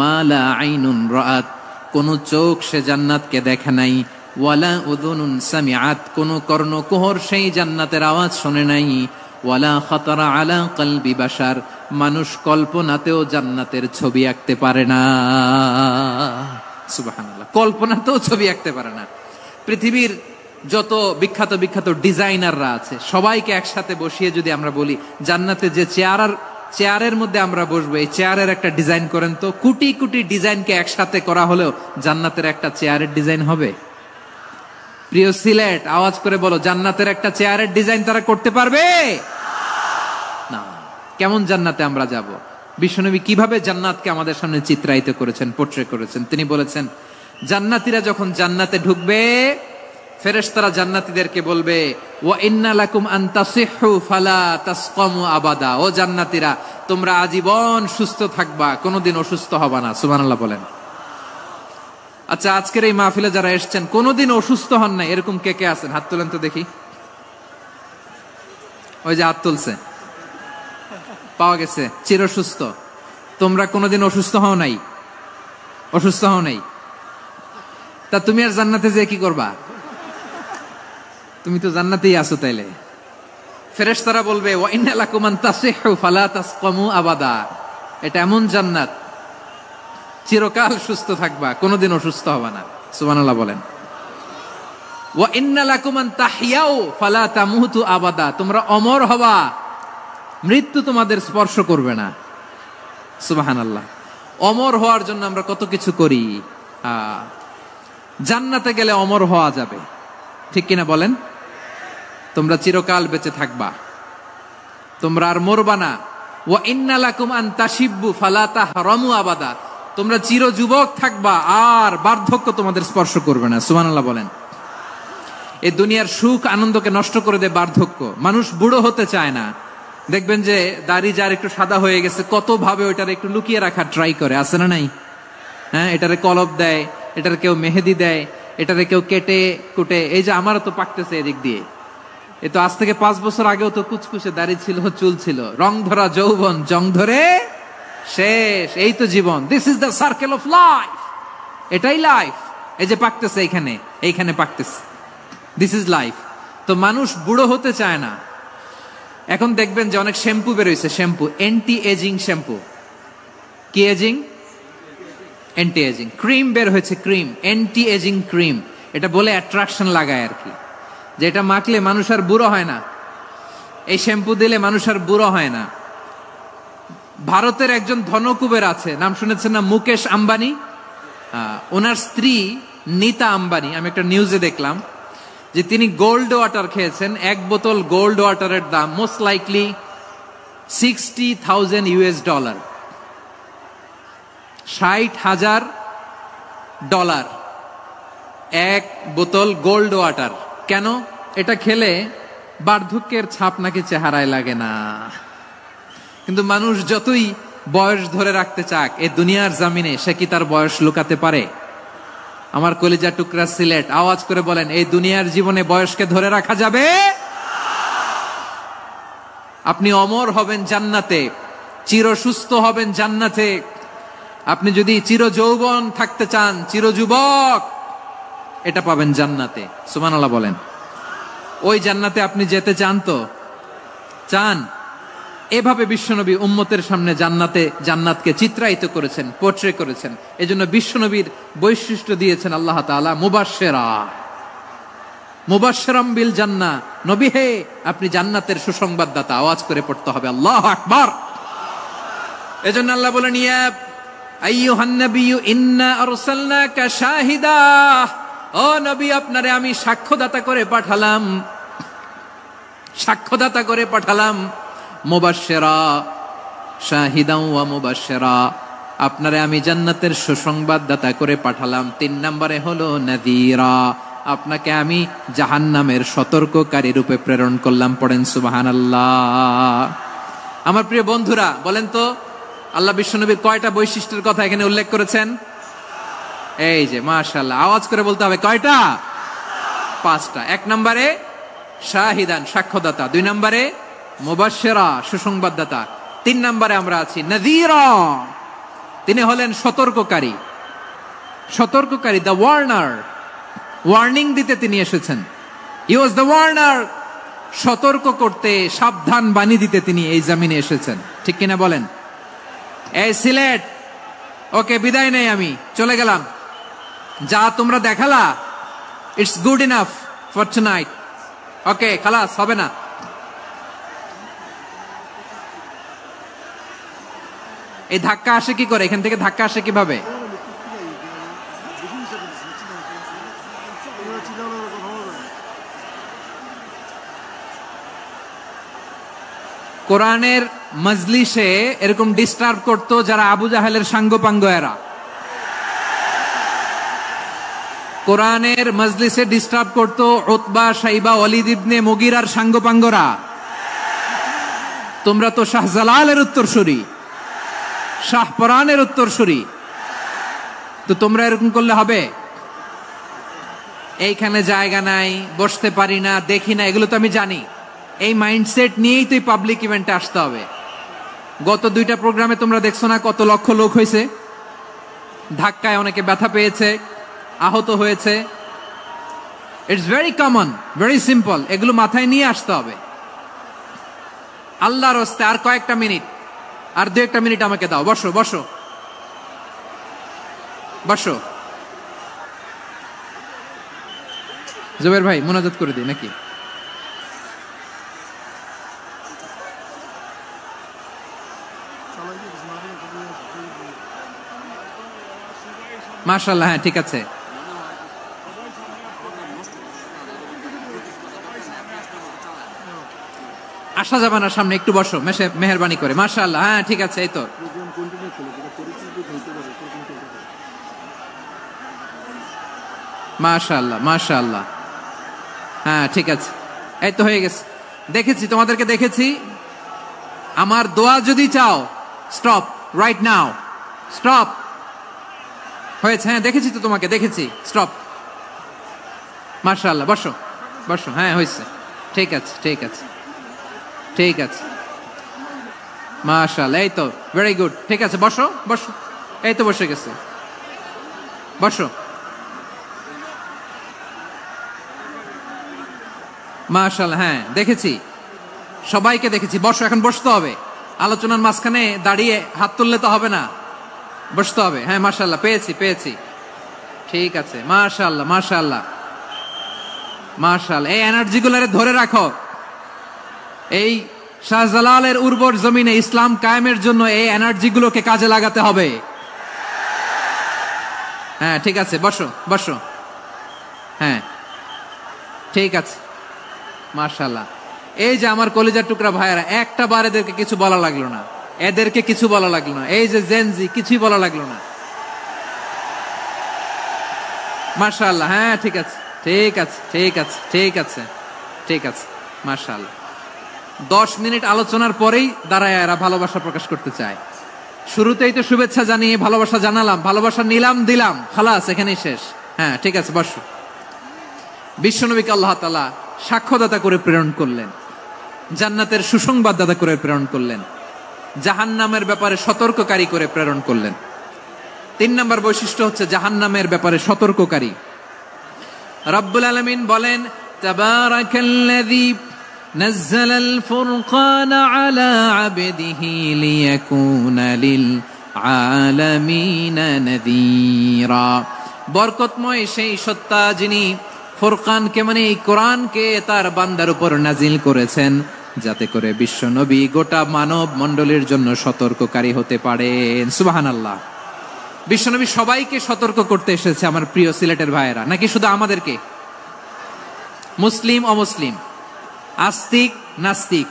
মা লা আইনুন রাআত, কোন চোখ সে জান্নাতকে দেখে নাই, ওয়ালা উযুনুন সামিআত, কোন কর্ণকুহর সেই জান্নাতের আওয়াজ শুনে নাই, ওয়ালা খাতারা আলা কলবি বাশার, মানুষ কল্পনাতেও জান্নাতের ছবি আঁকতে পারে না। সুবহানাল্লাহ, কল্পনাতেও ছবি আঁকতে পারে না। পৃথিবীর যত বিখ্যাত বিখ্যাত ডিজাইনাররা আছে সবাইকে একসাথে বসিয়ে যদি আমরা বলি জান্নাতে যে চেয়ারের মধ্যে আমরা বসবো, এই চেয়ারের একটা ডিজাইন করেন তো, কোটি কোটি ডিজাইনকে একসাথে করা হলেও জান্নাতের একটা চেয়ারের ডিজাইন হবে? প্রিয় সিলেট, আওয়াজ করে বলো, জান্নাতের একটা চেয়ারের ডিজাইন তারা করতে পারবে না। কেমন জান্নাতে আমরা যাব? বিশ্বনবী কিভাবে জান্নাতকে আমাদের সামনে চিত্রায়িত করেছেন, পোট্রে করেছেন। তিনি বলেছেন জান্নাতীরা যখন জান্নাতে ঢুকবে ফেরেশতারা জান্নাতীদেরকে বলবে ওয়া ইন্না লাকুম আন তাসিহু ফালা তাসকামু আবাদা, ও জান্নাতীরা তোমরা আজীবন সুস্থ থাকবা, কোনোদিন অসুস্থ হবা না। সুবহানাল্লাহ বলেন। আচ্ছা, আজকের এই মাহফিলে যারা এসেছেন কোনোদিন অসুস্থ হন নাই এরকম কে কে আছেন? হাত তোলেন তো দেখি। ওই যে হাত তুলছে, পাওয়া গেছে, চিরসুস্থ। তোমরা কোনোদিন অসুস্থ হও নাই? অসুস্থ হও নাই? তা তুমি আর জান্নাতে যে কি করবা? তুমি তো জান্নাতেই আছো। তাইলে ফেরেশতারা বলবে ওয়া ইন্না লাকুম আন তাসিহু ফালা তাসকামু আবাদা, এটা এমন জান্নাত চিরকাল সুস্থ থাকবা, কোনোদিন অসুস্থ হবে না। সুবহানাল্লাহ বলেন। ওয়া ইন্না লাকুম আন তাহইয়াউ ফালা তামুতু আবাদা, তোমরা অমর হবা, মৃত্যু তোমাদের স্পর্শ করবে না। সুবহানাল্লাহ। অমর হওয়ার জন্য আমরা কত কিছু করি। জান্নাতে গেলে অমর হওয়া যাবে, ঠিক কিনা বলেন? তোমরা চিরকাল বেঁচে থাকবা, তোমরা আর মরবা না। ওয়া ইন্না লাকুম আন তাশিব্বু ফালা তাহরামু আবাদা, তোমরা চির যুবক থাকবা, আর বার্ধক্য তোমাদের স্পর্শ করবে না। সুবহানাল্লাহ বলেন। এই দুনিয়ার সুখ আনন্দকে নষ্ট করে দেয় বার্ধক্য। মানুষ বুড়ো হতে চায় না। দেখবেন যে দাড়ি যার একটু সাদা হয়ে গেছে কত ভাবে ওইটার একটু লুকিয়ে রাখার ট্রাই করে, আছে না নাই? হ্যাঁ, এটারে কলপ দেয়, এটার কেউ মেহেদি দেয়, এটারে কেউ কেটে কুটে। এই যে আমারও তো পাকতেছে এদিক দিয়ে, এ তো আজ থেকে 5 বছর আগেও তো কুচকুচে দাড়ি ছিল, চুল ছিল, রং ধরা যৌবন জং ধরে শেষ। এই তো জীবন। This is the circle of life, এটাই লাইফ। এই যে পাকতেছে এইখানে পাকতেছে, দিস ইজ লাইফ। তো মানুষ বুড়ো হতে চায় না। এখন দেখবেন যে অনেক শ্যাম্পু বেরোইছে, শ্যাম্পু অ্যান্টি এজিং শ্যাম্পু। কি এজিং? Anti ageing. ক্রিম বের হয়েছে, ক্রিম অ্যান্টি এজিং ক্রিম। এটা বলে অ্যাট্রাকশন লাগায় আর কি, যে এটা মাখলে মানুষ আর বুড়ো হয় না, এই শ্যাম্পু দিলে মানুষ আর বুড়ো হয় না। ভারতের একজন ধনকুবের আছে, নাম শুনেছেন না? মুকেশ আম্বানি। ওনার স্ত্রী নীতা আম্বানি, আমি একটা নিউজে দেখলাম যে তিনি গোল্ড ওয়াটার খেয়েছেন। 1 বোতল গোল্ড ওয়াটারের দাম মোস্ট লাইকলি $60,000 $60,000 1 বোতল গোল্ড ওয়াটার। কেন? এটা খেলে বার্ধক্যের ছাপ নাকি চেহারায় লাগে না। কিন্তু মানুষ যতই বয়স ধরে রাখতে চাক এই দুনিয়ার জামিনে, সে কি তার বয়স লুকাতে পারে? আমার কলিজা টুকরা সিলেট, আওয়াজ করে বলেন, এই দুনিয়ার জীবনে বয়সকে ধরে রাখা যাবে? আপনি অমর হবেন জান্নাতে, চির সুস্থ হবেন জান্নাতে। আপনি যদি চির যৌবন থাকতে চান, চির যুবক, এটা পাবেন জান্নাতে। সুবহানাল্লাহ বলেন। ওই জান্নাতে আপনি যেতে চান তো? চান? এভাবে বিশ্বনবী উম্মতের সামনে জান্নাতকে চিত্রায়িত করেছেন, পোর্ট্রে করেছেন। এজন্য বিশ্বনবীর বৈশিষ্ট্য দিয়েছেন আল্লাহ তাআলা মুবাশশিরাম বিল জান্নাহ। নবী হে, আপনি জান্নাতের সুসংবাদদাতা। আওয়াজ করে পড়তে হবে আল্লাহু আকবার। এজন্য আল্লাহ বলেন ইয়া আইয়ুহান নাবিয়্যু ইন্না আরসালনাকা শাহিদা, ও নবী আপনারে আমি সাক্ষ্যদাতা করে পাঠালাম। মুবাশশিরা শাহিদাও ওয়া মুবাশশিরা, আপনারে আমি জান্নাতের সুসংবাদদাতা করে পাঠালাম। 3 নম্বরে হলো নাযীরা, আপনাকে আমি জাহান্নামের সতর্ককারী রূপে প্রেরণ করলাম। পড়েন সুবহানাল্লাহ। আমার প্রিয় বন্ধুরা, বলেন তো আল্লাহ বিশ্বনবীর কয়টা বৈশিষ্ট্যের কথা এখানে উল্লেখ করেছেন? এই যে মাশাআল্লাহ, আওয়াজ করে বলতে হবে কয়টা? 5টা। 1 নম্বরে শাহিদান, সাক্ষ্যদাতা। 2 নম্বরে মুবাশশিরা, সুসংবাদদাতা। 3 নম্বরে আমরা আছি নাযীরা, তিনি হলেন সতর্ককারী। সতর্ককারী, দ্য ওয়ার্নার, ওয়ার্নিং দিতে তিনি এসেছেন। হি ওয়াজ দ্য ওয়ার্নার, সতর্ক করতে, সাবধান বাণী দিতে তিনি এই জমিনে এসেছেন। ঠিক কিনা বলেন? এই সিলেট, ওকে বিদায় নেই, আমি চলে গেলাম। যা তোমরা দেখালা, it's good enough for tonight. Okay, খালাস, হবে না। এই ধাক্কা আসে কি করে? এখান থেকে ধাক্কা আসে কিভাবে? কোরআনের মজলিসে এরকম ডিস্টার্ব করতো যারা আবু জাহেলের সাঙ্গপাঙ্গ এরা। কোরআনের মজলিসে ডিস্টার্ব করতো উতবা, শাইবা, ওয়ালিদ ইবনে মুগিরার সাঙ্গপাঙ্গরা। তোমরা তো শাহজালালের উত্তরসূরি, শাহপরানের উত্তরসূরি, তো তোমরা এরকম করলে হবে? এইখানে জায়গা নাই, বসতে পারি না, দেখি না, এগুলো তো আমি জানি। এই মাইন্ডসেট নিয়েই তো পাবলিক ইভেন্টে আসতে হবে। গত 2টা প্রোগ্রামে তোমরা দেখছো না কত লক্ষ লোক হয়েছে? ধাক্কায় অনেকে ব্যথা পেয়েছে, আহত হয়েছে। It's very common, very simple. এগুলো মাথায় নিয়ে আসতে হবে। আল্লাহর রাস্তায় আর কয়েকটা মিনিট, আর 2-1টা মিনিট আমাকে দাও। বসো বসো বসো। জুবের ভাই মোনাজাত করে দিই নাকি? মাশাআল্লাহ, হ্যাঁ ঠিক আছে। আসা যাবে না সামনে, একটু বসো মেহেরবানি করে। মাশাআল্লাহ, হ্যাঁ ঠিক আছে। এই তো মাশাআল্লাহ, মাশাআল্লাহ, হ্যাঁ ঠিক আছে। এই তো হয়ে গেছে। দেখেছি, তোমাদেরকে দেখেছি। আমার দোয়া যদি চাও, স্টপ রাইট নাও, স্টপ। হয়েছে? হ্যাঁ দেখেছি তো, তোমাকে দেখেছি। স্টপ। মাশাআল্লাহ, বসো বসো। হ্যাঁ হয়েছে, ঠিক আছে ঠিক আছে ঠিক আছে। মাশাআল্লাহ, এই তো ভেরি গুড। ঠিক আছে, বসো বসো। এই তো বসে গেছে, বসো। মাশাআল্লাহ, হ্যাঁ দেখেছি, সবাইকে দেখেছি। বসো, এখন বসতে হবে। আলোচনার মাঝখানে দাঁড়িয়ে হাত তুললে তো হবে না, বসতে হবে। হ্যাঁ মাশাআল্লাহ, পেয়েছি পেয়েছি। ঠিক আছে, মাশাআল্লাহ মাশাআল্লাহ মাশাআল্লাহ। এই এনার্জি গুলারে ধরে রাখো। এই শাহজালালের উর্বর জমিনে ইসলাম কায়েমের জন্য এই এনার্জি গুলোকে কাজে লাগাতে হবে। হ্যাঁ ঠিক আছে, বসো বসো। হ্যাঁ ঠিক আছে, মাশাআল্লাহ। এই যে আমার কলিজার টুকরা ভাইয়েরা, একটা বার এদেরকে কিছু বলা লাগলো না, এদেরকে কিছু বলা লাগলো না। এই যে জেনজি, কিছুই বলা লাগলো না। মাশাআল্লাহ, হ্যাঁ ঠিক আছে ঠিক আছে ঠিক আছে ঠিক আছে ঠিক আছে। মাশাআল্লাহ। 10 মিনিট আলোচনার পরেই দাঁড়ায় এরা ভালোবাসা প্রকাশ করতে চায়। শুরুতেই তো শুভেচ্ছা জানিয়ে ভালোবাসা জানালাম, ভালোবাসা নিলাম, দিলাম, খালাস, এখানেই শেষ। হ্যাঁ ঠিক আছে, বসো। বিশ্বনবীকে আল্লাহ তাআলা সাক্ষ্যদাতা করে প্রেরণ করলেন, জান্নাতের সুসংবাদদাতা করে প্রেরণ করলেন, জাহান্নামের ব্যাপারে সতর্ককারী করে প্রেরণ করলেন। 3 নম্বর বৈশিষ্ট্য হচ্ছে জাহান্নামের ব্যাপারে সতর্ককারী। রব্বুল আলামিন বলেন, তাবারাকাল্লাযী নাযালাল ফুরকানা আলা আবদিহি লিয়াকুনা লিল আলামিনা নাযীরা। বরকতময় সেই সত্তা যিনি ফুরকানকে, মানে এই কোরআনকে তার বান্দার উপর নাজিল করেছেন, যাতে করে বিশ্ব নবী গোটা মানব মণ্ডলীর জন্য সতর্ককারী হতে পারেন। সুবহানাল্লাহ। বিশ্বনবী সবাইকে সতর্ক করতে এসেছে, আমার প্রিয় সিলেটের ভাইয়েরা। নাকি শুধু আমাদেরকে? মুসলিম অমুসলিম, আস্তিক নাস্তিক,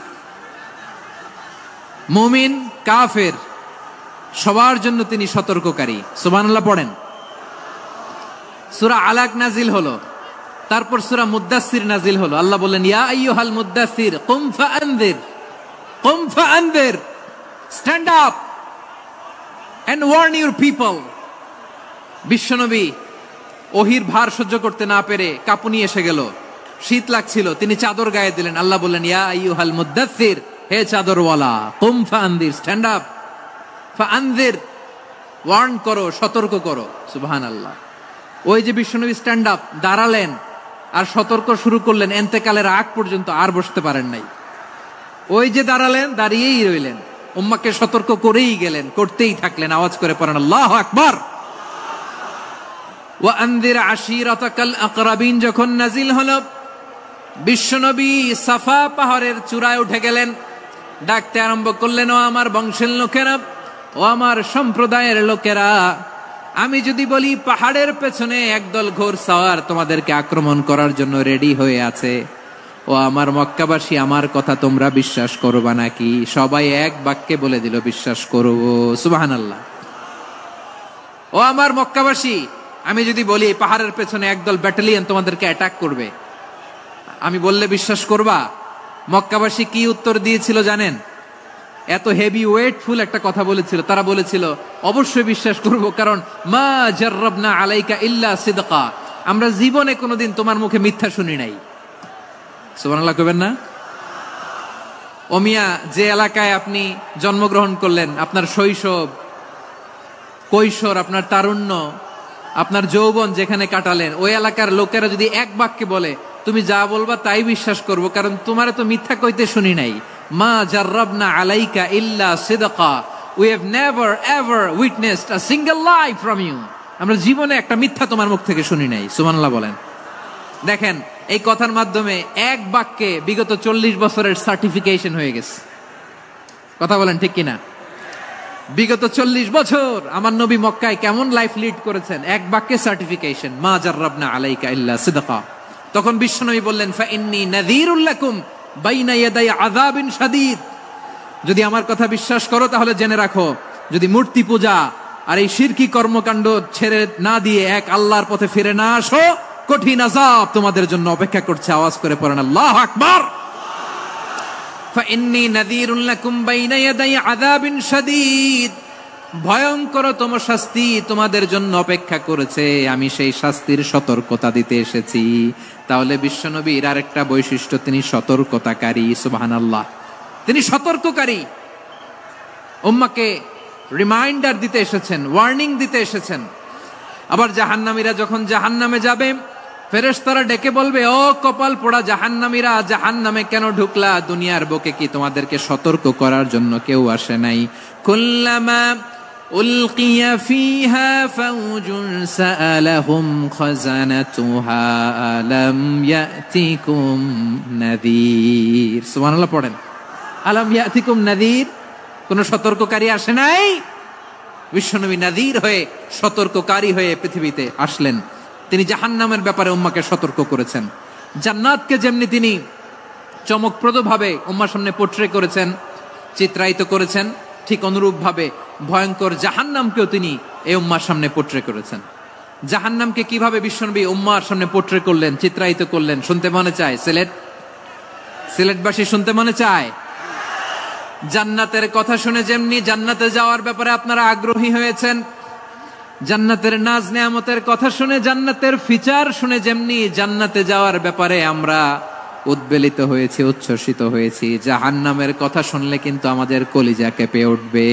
মুমিন কাফের, সবার জন্য তিনি সতর্ককারী। সুবহানাল্লাহ পড়েন। সূরা আলাক নাজিল হলো, তারপর সূরা মুদ্দাসসির নাজিল হলো। আল্লাহ বললেন, ইয়া আইয়ুহাল মুদ্দাসসির কুম ফাআনযির, কুম ফাআনযির, stand up, and warn your people. বিশ্বনবী ওহির ভার সহ্য করতে না পেরে কাঁপুনি এসে গেল, শীত লাগছিল, তিনি চাদর গায়ে দিলেন। আল্লাহ বললেন, ইয়া আইয়ুহাল মুদ্দাসসির, হে চাদরওয়ালা, কুম ফাআনদির, স্ট্যান্ড আপ, ফাআনদির, ওয়ার্ন করো, সতর্ক করো। সুবহানাল্লাহ। ওই যে বিশ্বনবী স্ট্যান্ড আপ, দাঁড়ালেন আর সতর্ক শুরু করলেন, এন্তেকালের আগ পর্যন্ত আর বসতে পারেন নাই। ওই যে দাঁড়ালেন, দাঁড়িয়েই রইলেন, উম্মাকে সতর্ক করেই গেলেন, করতেই থাকলেন। আওয়াজ করে পড়েন আল্লাহু আকবার। ওয়া আনদির আশিরাতাকাল আকরাবিন যখন নাজিল হলো, বিশ্বনবী সাফা পাহাড়ের চূড়ায় উঠে গেলেন, ডাকতে আরম্ভ করলেন, ও আমার বংশের লোকেরা, ও আমার সম্প্রদায়ের লোকেরা, আমি যদি বলি পাহাড়ের পেছনে একদল ঘোড়সাওয়ার তোমাদেরকে আক্রমণ করার জন্য রেডি হয়ে আছে, ও আমার মক্কাবাসী, আমার কথা তোমরা বিশ্বাস করবা নাকি? সবাই এক বাক্যে বলে দিল, বিশ্বাস করব। সুবহানাল্লাহ। ও আমার মক্কাবাসী, আমি যদি বলি পাহাড়ের পেছনে একদল ব্যাটালিয়ন তোমাদেরকে অ্যাটাক করবে, আমি বললে বিশ্বাস করবা? মক্কাবাসী কি উত্তর দিয়েছিল জানেন? এত হেভি ওয়েটফুল একটা কথা বলেছিল। তারা বলেছিল, অবশ্যই বিশ্বাস করব, কারণ মা জাররাবনা আলাইকা ইল্লা সিদকা, আমরা জীবনে কোনোদিন তোমার মুখে মিথ্যা শুনি নাই। সুবহানাল্লাহ কইবেন না? ও মিয়া, যে এলাকায় আপনি জন্মগ্রহণ করলেন, আপনার শৈশব, কৈশোর, আপনার তারুণ্য, আপনার যৌবন যেখানে কাটালেন, ওই এলাকার লোকেরা যদি এক বাক্যে বলে তুমি যা বলবা তাই বিশ্বাস করব, কারণ তোমারে তো মিথ্যা কইতে শুনি নাই। মা জাররাবনা আলাইকা ইল্লা সিদকা, we have never ever witnessed a single lie from you, আমরা জীবনে একটা মিথ্যা তোমার মুখ থেকে শুনি নাই। সুবহানাল্লাহ বলেন। দেখেন, এই কথার মাধ্যমে এক বাক্যে বিগত 40 বছরের সার্টিফিকেশন হয়ে গেছে। কথা বলেন ঠিক কিনা? বিগত 40 বছর আমার নবী মক্কায় কেমন লাইফ লিড করেছেন, এক বাক্যে সার্টিফিকেশন, মা জাররাবনা আলাইকা ইল্লা সিদকা। তখন বিশ্বনবী বললেন, ফাইন্নী নাযীরুল লাকুম বাইনা ইয়াদাই আযাবিন শাদীদ, যদি আমার কথা বিশ্বাস করো তাহলে জেনে রাখো, যদি মূর্তি পূজা আর এই শিরকি কর্মকাণ্ড ছেড়ে না দিয়ে এক আল্লাহর পথে ফিরে না আসো, কঠিন আযাব তোমাদের জন্য অপেক্ষা করছে। আওয়াজ করে পড়েন আল্লাহু আকবার। ফাইন্নী নাযীরুল লাকুম বাইনা ইয়াদাই আযাবিন শাদীদ, ভয়ঙ্করতম শাস্তি তোমাদের জন্য অপেক্ষা করেছে, আমি সেই শাস্তির সতর্কতা দিতে এসেছি। তাহলে বিশ্বনবীর আরেকটা বৈশিষ্ট্য, তিনি সতর্কতাকারী। সুবহানাল্লাহ, তিনি সতর্ককারী। উম্মাকে রিমাইন্ডার দিতে এসেছেন, ওয়ার্নিং দিতে এসেছেন। আবার জাহান্নামীরা যখন জাহান্নামে যাবে, ফেরেশতারা ডেকে বলবে, ও কপাল পোড়া জাহান্নামীরা, জাহান্নামে কেন ঢুকলা? দুনিয়ার বুকে কি তোমাদেরকে সতর্ক করার জন্য কেউ আসে নাই? কুল্লামা উলকিয়া ফিহা ফাউজুন সাআলাহুম খাযানাতুহা আলাম ইয়াতিকুম নাযীর। সুবহানাল্লাহ পড়েন, আলাম ইয়াতিকুম নাযীর, কোন সতর্ককারী আসে নাই? বিশ্বনবী নাযীর হয়ে, সতর্ককারী হয়ে পৃথিবীতে আসলেন। তিনি জাহান্নামের ব্যাপারে উম্মাকে সতর্ক করেছেন। জান্নাতকে যেমনি তিনি চমকপ্রদভাবে উম্মার সামনে পোট্রে করেছেন, চিত্রায়িত করেছেন, ঠিক অনুরূপভাবে ভয়ঙ্কর জাহান্নামকেও তিনি এই উম্মার সামনে পোট্রে করেছেন। জাহান্নামকে কিভাবে বিশ্বনবী উম্মার সামনে পোট্রে করলেন, চিত্রায়িত করলেন, শুনতে মনে চায়? সিলেটবাসী শুনতে মনে চায়? জান্নাতের কথা শুনে যেমনি জান্নাতে যাওয়ার ব্যাপারে আপনারা আগ্রহী হয়েছেন, জান্নাতের নাজ নেয়ামতের কথা শুনে, জান্নাতের ফিচার শুনে যেমনি জান্নাতে যাওয়ার ব্যাপারে আমরা উদ্বেলিত হয়েছি, উচ্ছ্বসিত হয়েছি, জাহান্নামের কথা শুনলে কিন্তু আমাদের কলিজা কেঁপে উঠবে।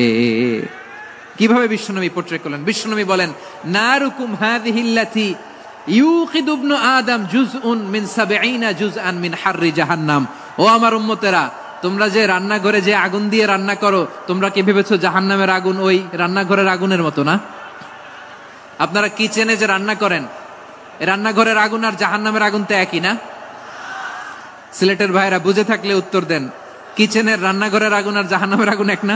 কিভাবে বিশ্বনবী পোট্রে করলেন? বিশ্বনবী বলেন, নারুকুম হাযিহিল্লাতী ইউকিদু ইবনু আদম জুজউন মিন ৭০ জুজআন মিন হাররি জাহান্নাম। ও আমার উম্মতেরা, তোমরা যে রান্নাঘরে যে আগুন দিয়ে রান্না করো, তোমরা কি ভেবেছো জাহান্নামের আগুন ওই রান্নাঘরের আগুনের মতো না? আপনারা কিচেনে যে রান্না করেন, রান্নাঘরের আগুন আর জাহান্নামের আগুন তো একই না? সিলেটের ভাইরা বুঝে থাকলে উত্তর দেন, কিচেনের রান্নাঘরের আগুন আর জাহান্নামের আগুন এক না?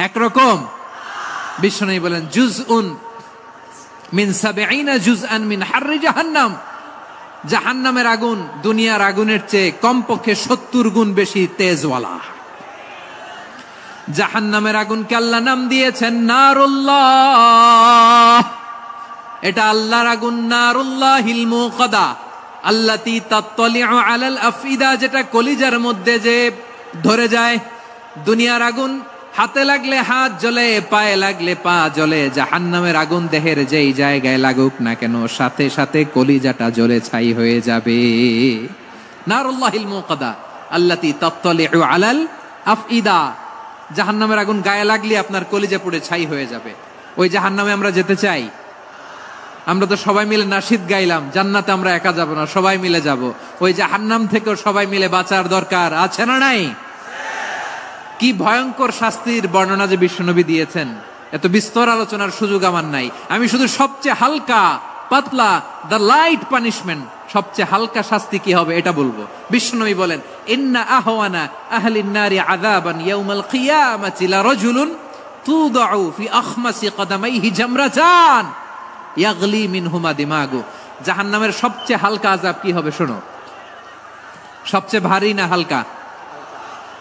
একরকম? বিশ্বনবী বলেন, জুজউন মিন ৭০ জুজআন মিন হাররি জাহান্নাম, জাহান্নামের আগুন দুনিয়ার আগুনের চেয়ে কমপক্ষে ৭০ গুণ বেশি তেজওয়ালা। জাহান্নামের আগুনকে আল্লাহ নাম দিয়েছেন নারুল্লাহ। এটা আল্লাহর আগুন, নারুল্লাহিল মুকাদা আল্লাতী তাত্তালিউ আলাল আফইদা, যেটা কলিজার মধ্যে যে ধরে যায়। দুনিয়ার আগুন হাতে লাগলে হাত জ্বলে, পায়ে লাগলে পা জ্বলে, জাহান্নামের আগুন দেহের যেই জায়গায় লাগুক না কেন সাথে সাথে কলিজাটা জ্বলে ছাই হয়ে যাবে। নারুল্লাহিল মুকাদা আল্লাতী তাত্তালিউ আলাল আফইদা, জাহান্নামের আগুন গায়ে লাগলে আপনার কলিজা পুড়ে ছাই হয়ে যাবে। ওই জাহান্নামে আমরা যেতে চাই? আমরা তো সবাই মিলে নাশিদ গাইলাম, জান্নাতে আমরা একা যাব না, সবাই মিলে যাব। ওই জাহান্নাম থেকেও সবাই মিলে বাঁচার দরকার আছে না নাই? কি ভয়ঙ্কর শাস্তির বর্ণনা যে বিশ্বনবী দিয়েছেন, এত বিস্তর আলোচনার সুযোগ আমার নাই। আমি শুধু সবচেয়ে হালকা পাতলা, দ্য লাইট পানিশমেন্ট, সবচেয়ে হালকা শাস্তি কি হবে এটা বলবো। বিশ্বনবী বলেন, ইন্না আহওয়ানা আহলিন নারি আযাবান ইয়াউমাল কিয়ামাতি লারাজুলুন তুদাউ ফি আখমাসি কদামাইহি জামরাতান ইয়াগলি মিনহুমা দিমাগু। জাহান্নামের সবচেয়ে হালকা আযাব কি হবে শোনো। সবচেয়ে ভারী না হালকা?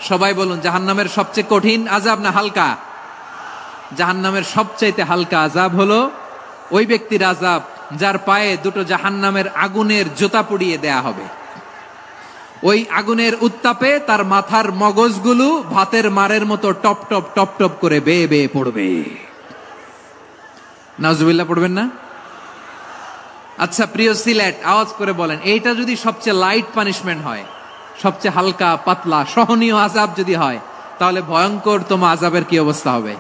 সবাই বলুন, জাহান্নামের সবচেয়ে কঠিন আযাব না হালকা? জাহান্নামের সবচাইতে হালকা আযাব হলো ওই ব্যক্তির আযাব যার পায়ে দুটো জাহান্নামের আগুনের জুতা পুড়িয়ে দেয়া হবে। ওই আগুনের উত্তাপে তার মাথার মগজগুলো ভাতের মারের মতো টপ টপ টপ টপ করে বেয়ে বেয়ে পড়বে। নাউজুবিল্লাহ পড়বেন না? আচ্ছা প্রিয় সিলেট, আওয়াজ করে বলেন, এইটা যদি সবচেয়ে লাইট পানিশমেন্ট হয়, সবচেয়ে হালকা পাতলা সহনীয় আযাব যদি হয়, তাহলে ভয়ঙ্কর তোমা আযাবের কি অবস্থা হবে?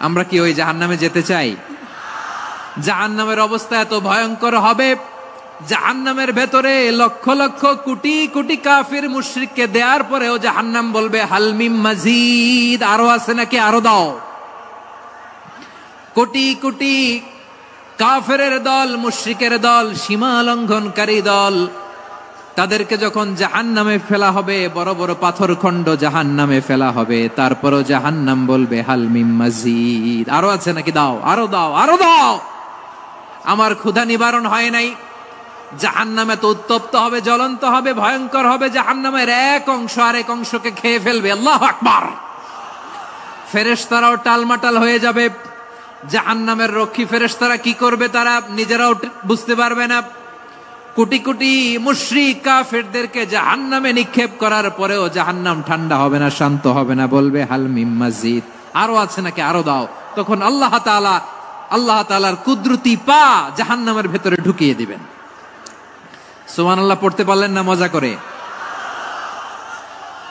আমরা কি ওই জাহান্নামে যেতে চাই? জাহান্নামের অবস্থা এত ভয়ঙ্কর হবে, জাহান্নামের ভেতরে লক্ষ লক্ষ কোটি কোটি কাফির মুশরিককে দেওয়ার পরেও জাহান্নাম বলবে হালমিম মাজিদ, আরো আছে নাকি, আরো দাও। কোটি কোটি কাফেরের দল, মুশরিকের দল, সীমা লঙ্ঘনকারী দল, তাদেরকে যখন জাহান্নামে ফেলা হবে, বড় বড় পাথর খণ্ড জাহান্নামে ফেলা হবে, তারপরও জাহান্নাম বলবে হালমিম মাজিদ, আরো আছে নাকি, দাও, আরো দাও, আরো দাও। আমার ক্ষুধা নিবারণ হয় নাই। জাহান্নাম এত উত্তপ্ত হবে, জ্বলন্ত হবে, ভয়ঙ্কর হবে, জাহান্নামের এক অংশ আরেক অংশকে খেয়ে ফেলবে। আল্লাহু আকবার। ফেরেশতারাও টালমাটাল হয়ে যাবে। জাহান্নামের রক্ষী ফেরেশতারা কি করবে তারা নিজেরাও বুঝতে পারবে না। কোটি কোটি মুশরিক কাফেরদেরকে জাহান্নামে নিক্ষেপ করার পরেও জাহান্নাম ঠান্ডা হবে না, শান্ত হবে না, বলবে হালমিম মাজিদ, আরো আছে নাকি, আরো দাও। তখন আল্লাহ তাআলার কুদরতি পা জাহান্নামের ভেতরে ঢুকিয়ে দিবেন। সুবহানাল্লাহ পড়তে পারলেন না মজা করে?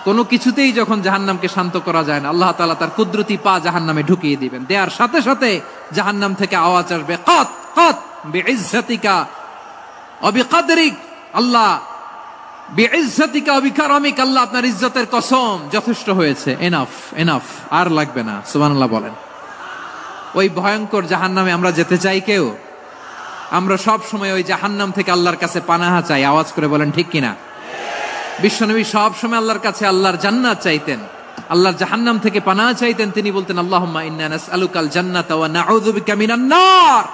কোনো কিছুতেই যখন জাহান্নামকে শান্ত করা যায় না, আল্লাহ তাআলা তার কুদরতি পা জাহান্নামে ঢুকিয়ে দিবেন। দেয়ার সাথে সাথে জাহান্নাম থেকে আওয়াজ আসবে, কাত কাত বিইজ্জাতিকা ওয়া বিকদরিক, আল্লাহ বিইজ্জাতিকা ওয়া বিকারামিক, আল্লাহ আপনার ইজ্জতের কসম, যথেষ্ট হয়েছে, এনাফ এনাফ, আর লাগবে না। সুবহানাল্লাহ বলেন। ওই ভয়ঙ্কর জাহান্নামে আমরা যেতে চাই কেউ? আমরা সব সময় ওই জাহান্নাম থেকে আল্লাহর কাছে পানাহা চাই। আওয়াজ করে বলেন ঠিক কিনা? বিশ্বনবী সব সময় আল্লাহর কাছে আল্লাহর জান্নাত চাইতেন, আল্লাহর জাহান্নাম থেকে পানাহা চাইতেন। তিনি বলতেন, আল্লাহুম্মা ইন্না নাসআলুকাল জান্নাতা ওয়া নাউযু বিকা মিনান নার।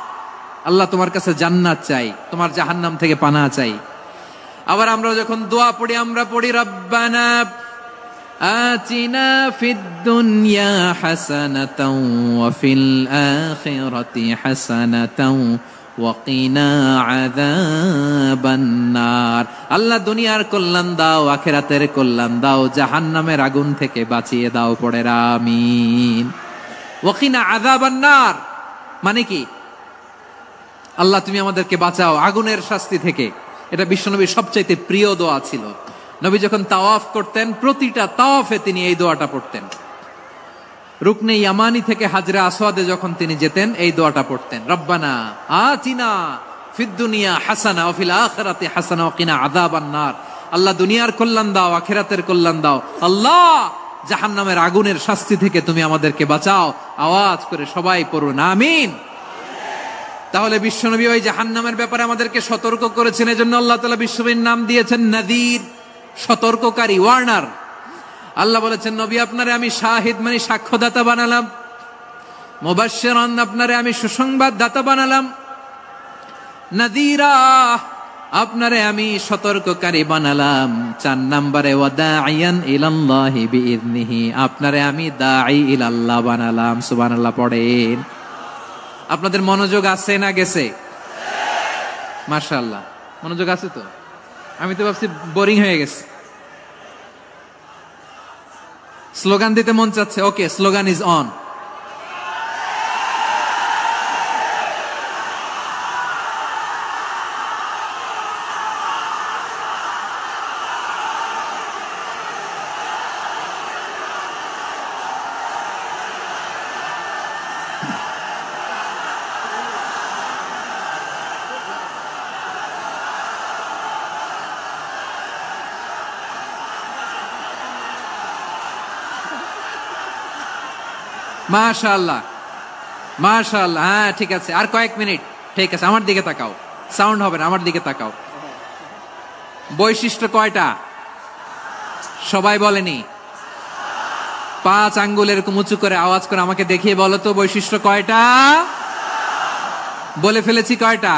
আল্লাহ তোমার কাছে জান্নাত চাই, তোমার জাহান্নাম থেকে পানাহা চাই। আবার আমরা যখন দোয়া পড়ি, আমরা পড়ি রব্বানা আতিনা ফিদ দুনিয়া হাসানাতাও ওয়া ফিল আখিরাতি হাসানাতাও ওয়া কিনা আযাবান নার। আল্লাহ দুনিয়ার কল্যাণ দাও, আখিরাতের কল্যাণ দাও, জাহান্নামের আগুন থেকে বাঁচিয়ে দাও, পড়ে আমিন। ওয়া কিনা আযাবান নার মানে কি? আল্লাহ তুমি আমাদেরকে বাঁচাও আগুনের শাস্তি থেকে। এটা বিশ্বনবীর সবচাইতে প্রিয় দোয়া ছিল। নবী যখন তাওয়াফ করতেন, প্রতিটা তাওয়াফে তিনি এই দোয়াটা পড়তেন। রুকনে ইয়ামানি থেকে হাজরে আসওয়াদে যখন তিনি যেতেন, এই দোয়াটা পড়তেন, রব্বানা আতিনা ফিদ দুনিয়া হাসানা ওয়া ফিল আখিরাতি হাসানা ওয়া কিনা আযাবান নার। আল্লাহ দুনিয়ার কল্যাণ দাও, আখিরাতের কল্যাণ দাও, আল্লাহ জাহান্নামের আগুনের শাস্তি থেকে তুমি আমাদেরকে বাঁচাও। আওয়াজ করে সবাই পড়ুন আমিন। তাহলে বিশ্বনবী ওই জাহান্নামের ব্যাপারে আমাদেরকে সতর্ক করেছেন। এজন্য আল্লাহ তাআলা বিশ্বনবীর নাম দিয়েছেন নাযীর, সতর্ককারী, ওয়ার্নার। আল্লাহ বলেছেন, নবী আপনারে আমি শাহিদ মানে সাক্ষ্যদাতা বানালাম, মুবাশশিরান আপনারে আমি সুসংবাদ দাতা বানালাম, নাযীরা আপনারে আমি সতর্ককারী বানালাম। 4 নম্বরে ওয়া দাঈয়ান ইলাল্লাহি বিইذনিহি, আপনারে আমি দাঈ ইলাল্লাহ বানালাম। সুবহানাল্লাহ পড়েন। আপনাদের মনোযোগ আছে না গেছে? মাশাআল্লাহ মনোযোগ আছে তো। আমি তো ভাবছি বোরিং হয়ে গেছে। স্লোগান দিতে মন চাচ্ছে, ওকে, স্লোগান ইজ অন। মাশাআল্লাহ, মাশাআল্লাহ। হ্যাঁ, ঠিক আছে, আর কয়েক মিনিট। ঠিক আছে, আমার দিকে তাকাও, সাউন্ড হবে না, আমার দিকে তাকাও। বৈশিষ্ট্য কয়টা সবাই বলেনি? 5 আঙ্গুল এরকম উঁচু করে আওয়াজ করে আমাকে দেখিয়ে বলো তো, বৈশিষ্ট্য কয়টা? বলে ফেলেছি কয়টা?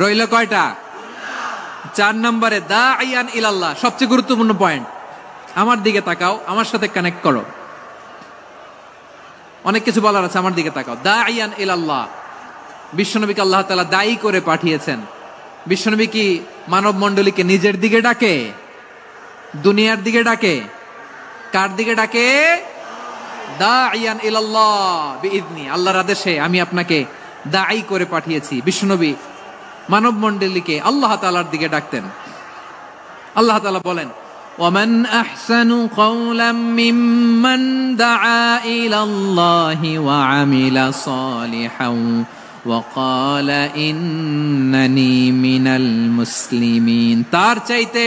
রইল কয়টা? 4 নম্বরে দাঈয়ান ইলাল্লাহ, সবচেয়ে গুরুত্বপূর্ণ পয়েন্ট। আমার দিকে তাকাও, আমার সাথে কানেক্ট করো। অনেক কিছু বলার আছে, আমার দিকে তাকাও। দাঈয়ান ইলাল্লাহ, বিশ্বনবীকে আল্লাহ তাআলা দায়ী করে পাঠিয়েছেন। বিশ্বনবী কি মানব মণ্ডলীকে নিজের দিকে ডাকে? দুনিয়ার দিকে ডাকে? কার দিকে ডাকে? দাঈয়ান ইলাল্লাহ বিইذনি, আল্লাহর আদেশে আমি আপনাকে দায়ী করে পাঠিয়েছি। বিশ্বনবী মানব মণ্ডলীকে আল্লাহ তাআলার দিকে ডাকতেন। আল্লাহ তাআলা বলেন, ومن أحسن قولا ممن دعا إلى الله وعمل صالحا وقال إنني من المسلمين। তার চাইতে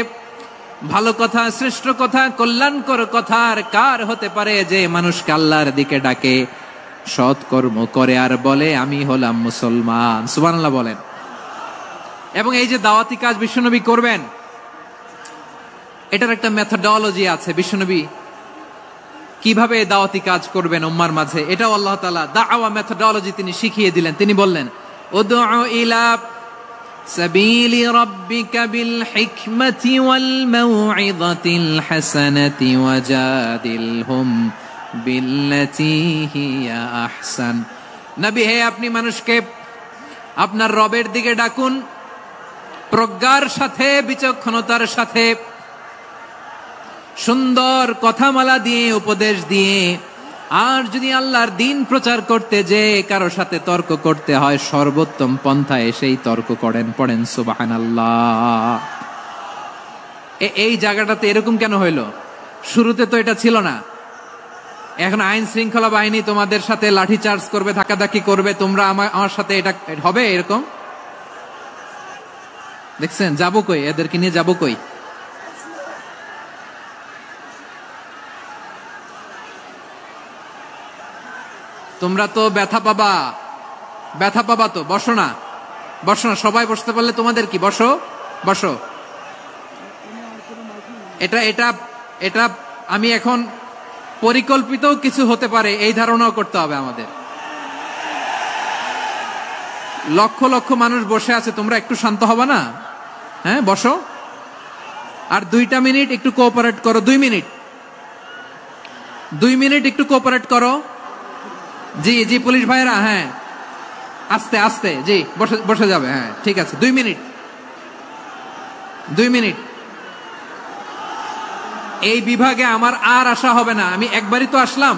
ভালো কথা, শ্রেষ্ঠ কথা, কল্যাণকর কথা আর কার হতে পারে যে মানুষকে আল্লাহর দিকে ডাকে, সৎকর্ম করে আর বলে আমি হলাম মুসলমান। সুবহানাল্লাহ বলেন। এবং এই যে দাওয়াতি কাজ বিশ্বনবী করবেন, এটার একটা মেথডোলজি আছে। বিশ্বনবী কিভাবে দাওয়াতি কাজ করবেন উম্মার মাঝে, এটাও আল্লাহ তাআলা দাওয়া মেথডোলজি তিনি শিখিয়ে দিলেন। তিনি বললেন, উদউ ইলা সাবিলি রাব্বিকা বিল হিকমাতি ওয়াল মাউইযাতিল হাসানাতি ওয়াজাদিলহুম বিল্লাতী হিয়া আহসান। নবী হে, আপনি মানুষকে আপনার রবের দিকে ডাকুন প্রজ্ঞার সাথে, বিচক্ষণতার সাথে, সুন্দর কথামালা দিয়ে, উপদেশ দিয়ে। আর যদি আল্লাহর দিন প্রচার করতে যে কারো সাথে তর্ক করতে হয়, সর্বোত্তম পন্থায় সেই তর্ক করেন। পড়েন সুবহানাল্লাহ। এই জায়গাটাতে এরকম কেন হইল? শুরুতে তো এটা ছিল না। এখন আইন শৃঙ্খলা বাহিনী তোমাদের সাথে লাঠি চার্জ করবে, ধাক্কাধাক্কি করবে, তোমরা আমার সাথে এটা হবে এরকম? দেখছেন, যাবো কই? এদেরকে নিয়ে যাবো কই? তোমরা তো ব্যথা পাবা, ব্যথা পাবা তো। বসো না, বসো না, সবাই বসতে পারলে তোমাদের কি? বসো, বসো। এটা এটা এটা আমি এখন পরিকল্পিত কিছু হতে পারে এই ধারণাও করতে হবে আমাদের। লক্ষ লক্ষ মানুষ বসে আছে, তোমরা একটু শান্ত হবে না? হ্যাঁ, বসো। আর 2টা মিনিট একটু কোঅপারেট করো। 2 মিনিট, 2 মিনিট একটু কোঅপারেট করো। জি জি, পুলিশ ভাইরা, হ্যাঁ, আস্তে আস্তে, জি, বসে যাবে। হ্যাঁ, ঠিক আছে, 2 মিনিট, 2 মিনিট। এই বিভাগে আমার আর আসা হবে না, আমি একবারই তো আসলাম।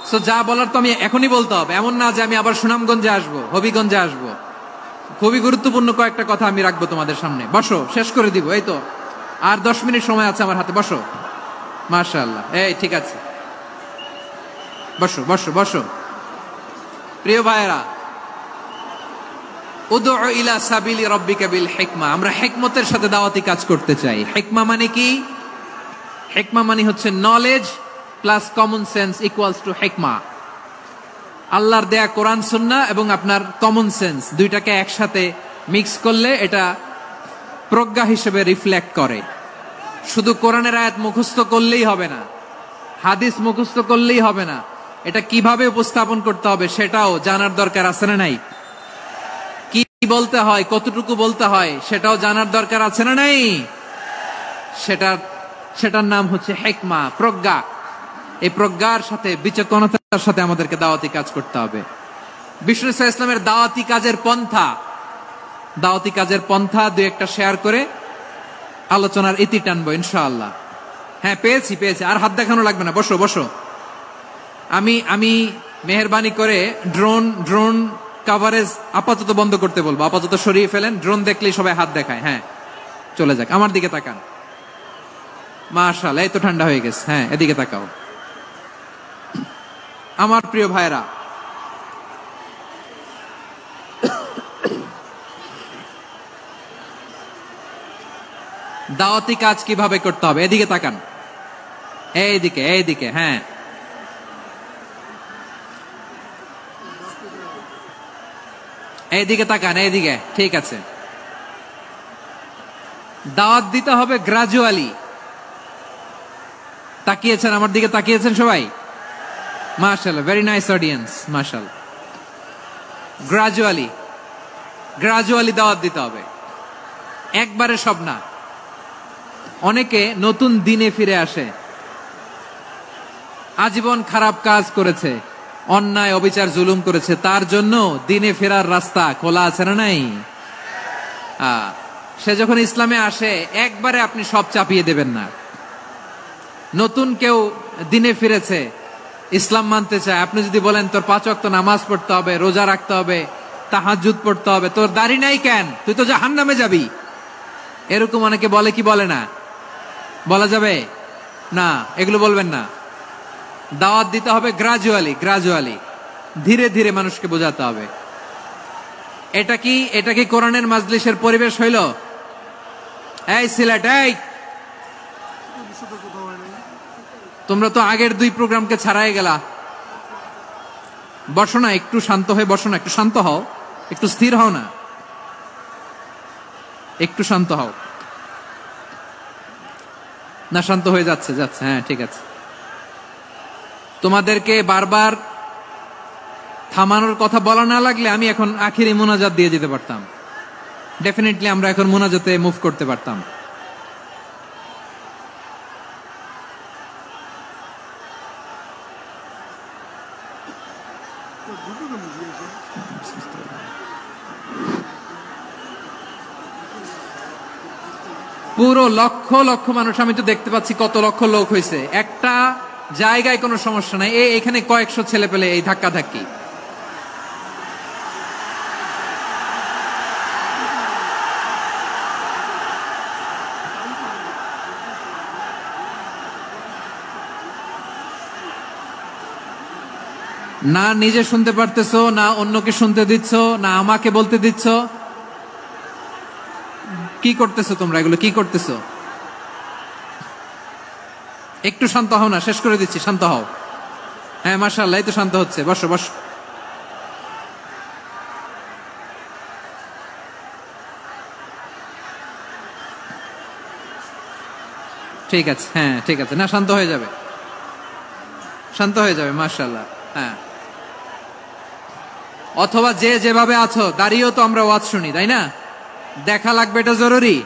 সো যা বলার তো আমি এখনই বলতে হবে, এমন না যে আমি আবার সুনামগঞ্জে আসবো, হবিগঞ্জে আসবো। খুবই গুরুত্বপূর্ণ কয়েকটা কথা আমি রাখবো তোমাদের সামনে। বসো, শেষ করে দিব। এই তো আর 10 মিনিট সময় আছে আমার হাতে। বসো। মাশাআল্লাহ, এই ঠিক আছে, বসো বসো বসো। প্রিয় ভাইয়েরা, উদউ ইলা সাবিলি রাব্বিকা বিল হিকমা, আমরা হিকমতের সাথে দাওয়াতি কাজ করতে চাই। হিকমা মানে কি? হিকমা মানে হচ্ছে knowledge plus common sense equals to হিকমা। আল্লাহর দেয়া কোরআন সুন্নাহ এবং আপনার কমন সেন্স, দুইটাকে একসাথে মিক্স করলে এটা প্রজ্ঞা হিসেবে রিফ্লেক্ট করে। শুধু কোরআনের আয়াত মুখস্থ করলেই হবে না, হাদিস মুখস্থ করলেই হবে না, এটা কিভাবে উপস্থাপন করতে হবে সেটাও জানার দরকার আছে না নাই? কি বলতে হয়, কতটুকু বলতে হয় সেটাও জানার দরকার আছে না নাই? সেটার নাম হচ্ছে হিকমা, প্রজ্ঞা। এই প্রজ্ঞার সাথে, বিচক্ষণতার সাথে আমাদেরকে দাওয়াতি কাজ করতে হবে। বিষ্ণু ইসলামের দাওয়াতি কাজের পন্থা 2-1টা শেয়ার করে আলোচনার ইতি টানবো ইনশাআল্লাহ। হ্যাঁ পেয়েছি পেয়েছি, আর হাত দেখানো লাগবে না, বসো বসো। আমি মেহেরবানি করে ড্রোন কভারেজ আপাতত বন্ধ করতে বলবো, আপাতত সরিয়ে ফেলেন। ড্রোন দেখলেই সবাই হাত দেখায়। হ্যাঁ চলে যাক, আমার দিকে তাকান। মাশাআল্লাহ, এই তো ঠান্ডা হয়ে গেছে। হ্যাঁ এদিকে তাকাও। আমার প্রিয় ভাইরা, দাওয়াতি কাজ কিভাবে করতে হবে এদিকে তাকান। এইদিকে এইদিকে, হ্যাঁ এইদিকে তাকান, এইদিকে, ঠিক আছে। দাওয়াত দিতে হবে গ্রাজুয়ালি। তাকিয়েছেন আমার দিকে, তাকিয়েছেন সবাই? মাশাআল্লাহ, ভেরি নাইস অডিয়েন্স, মাশাআল্লাহ। গ্রাজুয়ালি দাওয়াত দিতে হবে, একবারে সব না। অনেকে নতুন দিনে ফিরে আসে, আজীবন খারাপ কাজ করেছে, অন্যায় অবিচার জুলুম করেছে, তার জন্য দিনে ফেরার রাস্তা খোলা আছে না নাই? সে যখন ইসলামে আসে একবারে আপনি সব চাপিয়ে দেবেন না। নতুন কেউ দিনে ফিরেছে, ইসলাম মানতে চায়, আপনি যদি বলেন তোর 5 ওয়াক্ত নামাজ পড়তে হবে, রোজা রাখতে হবে, তাহাজ্জুদ পড়তে হবে, তোর দাড়ি নাই কেন, তুই তো জাহান্নামে যাবি, এরকম অনেকে বলে কি বলে না? বলা যাবে না, এগুলো বলবেন না। দাওয়াত দিতে হবে গ্রাজুয়ালি, ধীরে ধীরে মানুষকে বোঝাতে হবে। এটা কি কোরআনের মাজলিসের পরিবেশ হইল? এই সিলেট, এই তোমরা তো আগের 2 প্রোগ্রামকে ছাড়াই গেলা। বসো না, একটু শান্ত হয়ে বসো না, একটু শান্ত হও, একটু স্থির হও না, একটু শান্ত হও না। শান্ত হয়ে যাচ্ছে। হ্যাঁ ঠিক আছে। তোমাদেরকে বারবার থামানোর কথা বলা না লাগলে আমি এখন আখিরি মুনাজাত দিয়ে যেতে পারতাম। ডেফিনেটলি আমরা এখন মুনাজাতে মুভ করতে পারতাম। পুরো লক্ষ লক্ষ মানুষ, আমি তো দেখতে পাচ্ছি কত লক্ষ লোক হয়েছে। একটা জায়গায় কোনো সমস্যা নাই, এখানে কয়েকশো ছেলে পেলে এই ধাক্কা ধাক্কি। না নিজে শুনতে পারতেছো, না অন্যকে শুনতে দিচ্ছ, না আমাকে বলতে দিচ্ছ। কি করতেছো তোমরা? এগুলো কি করতেছো? একটু শান্ত হও না, শেষ করে দিচ্ছি, শান্ত হও। হ্যাঁ মাশাআল্লাহ, এই তো শান্ত হচ্ছে। বসো বসো। ঠিক আছে, হ্যাঁ ঠিক আছে, না শান্ত হয়ে যাবে, শান্ত হয়ে যাবে, মাশাআল্লাহ। হ্যাঁ, অথবা যে যেভাবে আছো দাঁড়িয়েও তো আমরা ওয়াজ শুনি, তাই না? দেখা লাগবে, এটা জরুরি।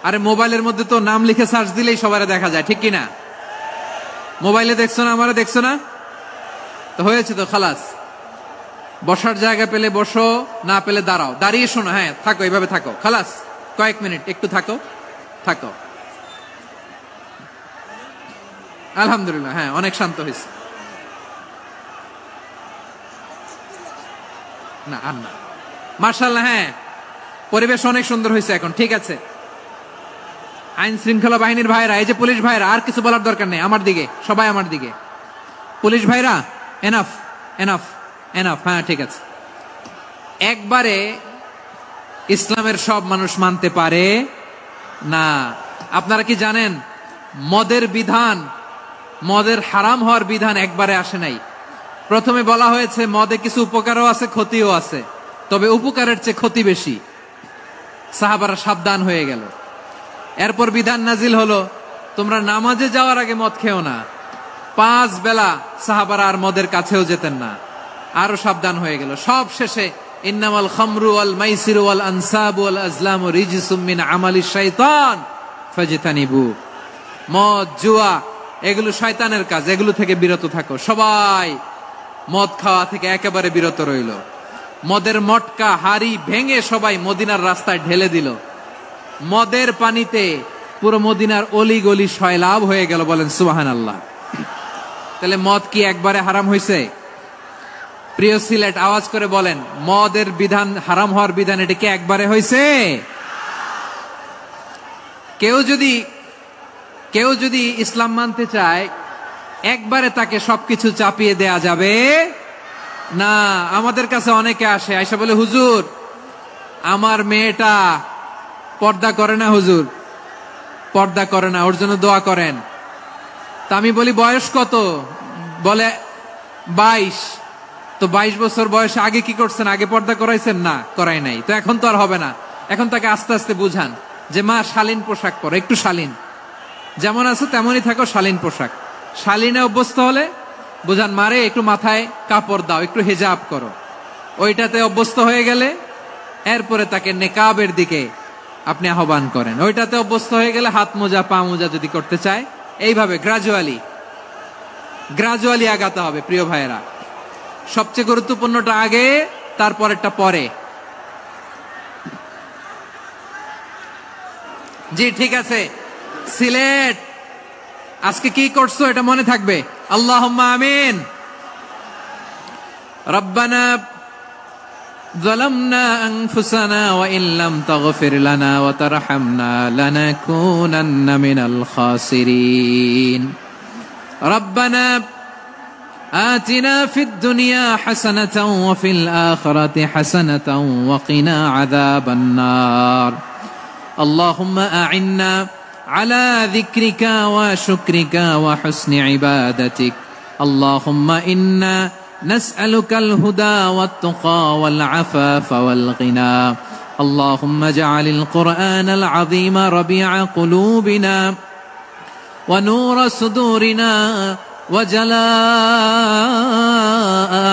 আরে মোবাইলের মধ্যে তো নাম লিখে সার্চ দিলেই সবারে দেখা যায়, ঠিক কিনা? মোবাইলে দেখছো না, আমারে দেখছো না, তো হয়েছে তো, খালাস। বসার জায়গা পেলে বসো, না পেলে দাঁড়াও, দাঁড়িয়ে শোনো। হ্যাঁ থাকো, এইভাবে থাকো, খালাস। কয়েক মিনিট একটু থাকো। আলহামদুলিল্লাহ, হ্যাঁ অনেক শান্ত হয়েছে। না আর না, মাশাআল্লাহ। হ্যাঁ পরিবেশ অনেক সুন্দর হয়েছে এখন, ঠিক আছে। আইন শৃঙ্খলা বাহিনীর ভাইরা, এই যে পুলিশ ভাইরা, আর কিছু বলার দরকার নেই, আমার দিকে সবাই, আমার দিকে। পুলিশ ভাইরা এনাফ এনাফ এনাফ। হ্যাঁ ঠিক আছে। একবারে ইসলামের সব মানুষ মানতে পারে না। আপনারা কি জানেন মদের বিধান, মদের হারাম হওয়ার বিধান একবারে আসে নাই। প্রথমে বলা হয়েছে মদে কিছু উপকারও আছে, ক্ষতিও আছে, তবে উপকারের চেয়ে ক্ষতি বেশি। সাহাবারা সাবধান হয়ে গেল। এরপর বিধান নাজিল হলো, তোমরা নামাজে যাওয়ার আগে মদ খেও না। 5 বেলা সাহাবারা আর মদের কাছেও যেতেন না, আরো সাবধান হয়ে গেল। সব শেষে ইন্নামাল খামরু ওয়াল মাইসিরু ওয়াল আনসাবু ওয়াল আজলামু রিজসুম মিন আমালিশ শাইতান ফাজতানিবু। মদ, জুয়া এগুলো শয়তানের কাজ, এগুলো থেকে বিরত থাকো। সবাই মদ খাওয়া থেকে একেবারে বিরত রইল। মদের মটকা হাড়ি ভেঙে সবাই মদিনার রাস্তায় ঢেলে দিল। মদের পানিতে পুরো মদিনার অলি গলি সয়লাভ হয়ে গেল, বলেন সুবহানাল্লাহ। তাহলে মদ কি একবারে হারাম হয়েছে? প্রিয় সিলেট আওয়াজ করে বলেন, মদের বিধান, হারাম হওয়ার বিধান এটা কি একবারে হয়েছে? কেউ যদি ইসলাম মানতে চায় একবারে তাকে সবকিছু চাপিয়ে দেয়া যাবে না। আমাদের কাছে অনেকে আসে, আয়সা বলে, হুজুর আমার মেয়েটা পর্দা করে না, হুজুর পর্দা করে না, ওর জন্য দোয়া করেন। তা আমি বলি বয়স কত? বলে 22। তো 22 বছর বয়সে আগে কি করছেন? আগে পর্দা করাইছেন? না, করাই নাই। তো এখন তো আর হবে না। এখন তাকে আস্তে আস্তে বুঝান যে মা শালীন পোশাক পরো, একটু শালীন, যেমন আছো তেমনই থাকো, শালীন পোশাক। শালীনে অভ্যস্ত হলে বুঝান, মারে একটু মাথায় কাপড় দাও, একটু হিজাব করো। ওইটাতে অভ্যস্ত হয়ে গেলে এরপরে তাকে নেকাবের দিকে আপনি আহ্বান করেন। ওইটাতে অভ্যস্ত হয়ে গেলে হাত মোজা পা মোজা যদি করতে চায়, এইভাবে গ্রাজুয়ালি আগাতে হবে। প্রিয় ভাইয়েরা, সবচেয়ে গুরুত্বপূর্ণটা আগে, তারপরেরটা পরে। জি ঠিক আছে। সিলেট আজকে কি করছো এটা মনে থাকবে। আল্লাহুম্মা আমিন। রব্বানা ظلمنا أنفسنا وإن لم تغفر لنا وترحمنا لنكونن من الخاسرين. ربنا آتنا في الدنيا حسنة وفي الآخرة حسنة وقنا عذاب النار. اللهم أعنا على ذكرك وشكرك وحسن عبادتك. اللهم إنا نسألك الهدى والتقى والعفاف والغنى. اللهم اجعل القرآن العظيم ربيع قلوبنا ونور صدورنا وجلاء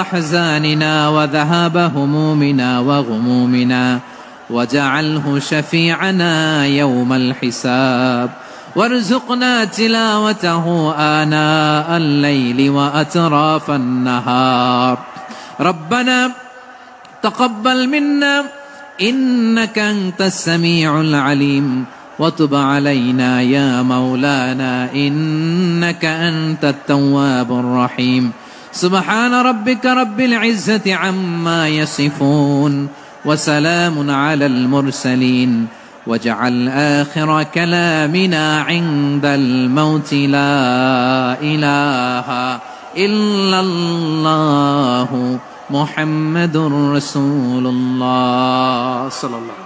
أحزاننا وذهاب همومنا وغمومنا، وجعله شفيعنا يوم الحساب، وارزقنا تلاوته آناء الليل وأطراف النهار. ربنا تقبل منا إنك أنت السميع العليم، وتب علينا يا مولانا إنك أنت التواب الرحيم. سبحان ربك رب العزة عما يصفون، وسلام على المرسلين، واجعل آخر كلامنا عند الموت لا إله إلا الله محمد رسول الله صلى الله عليه وسلم.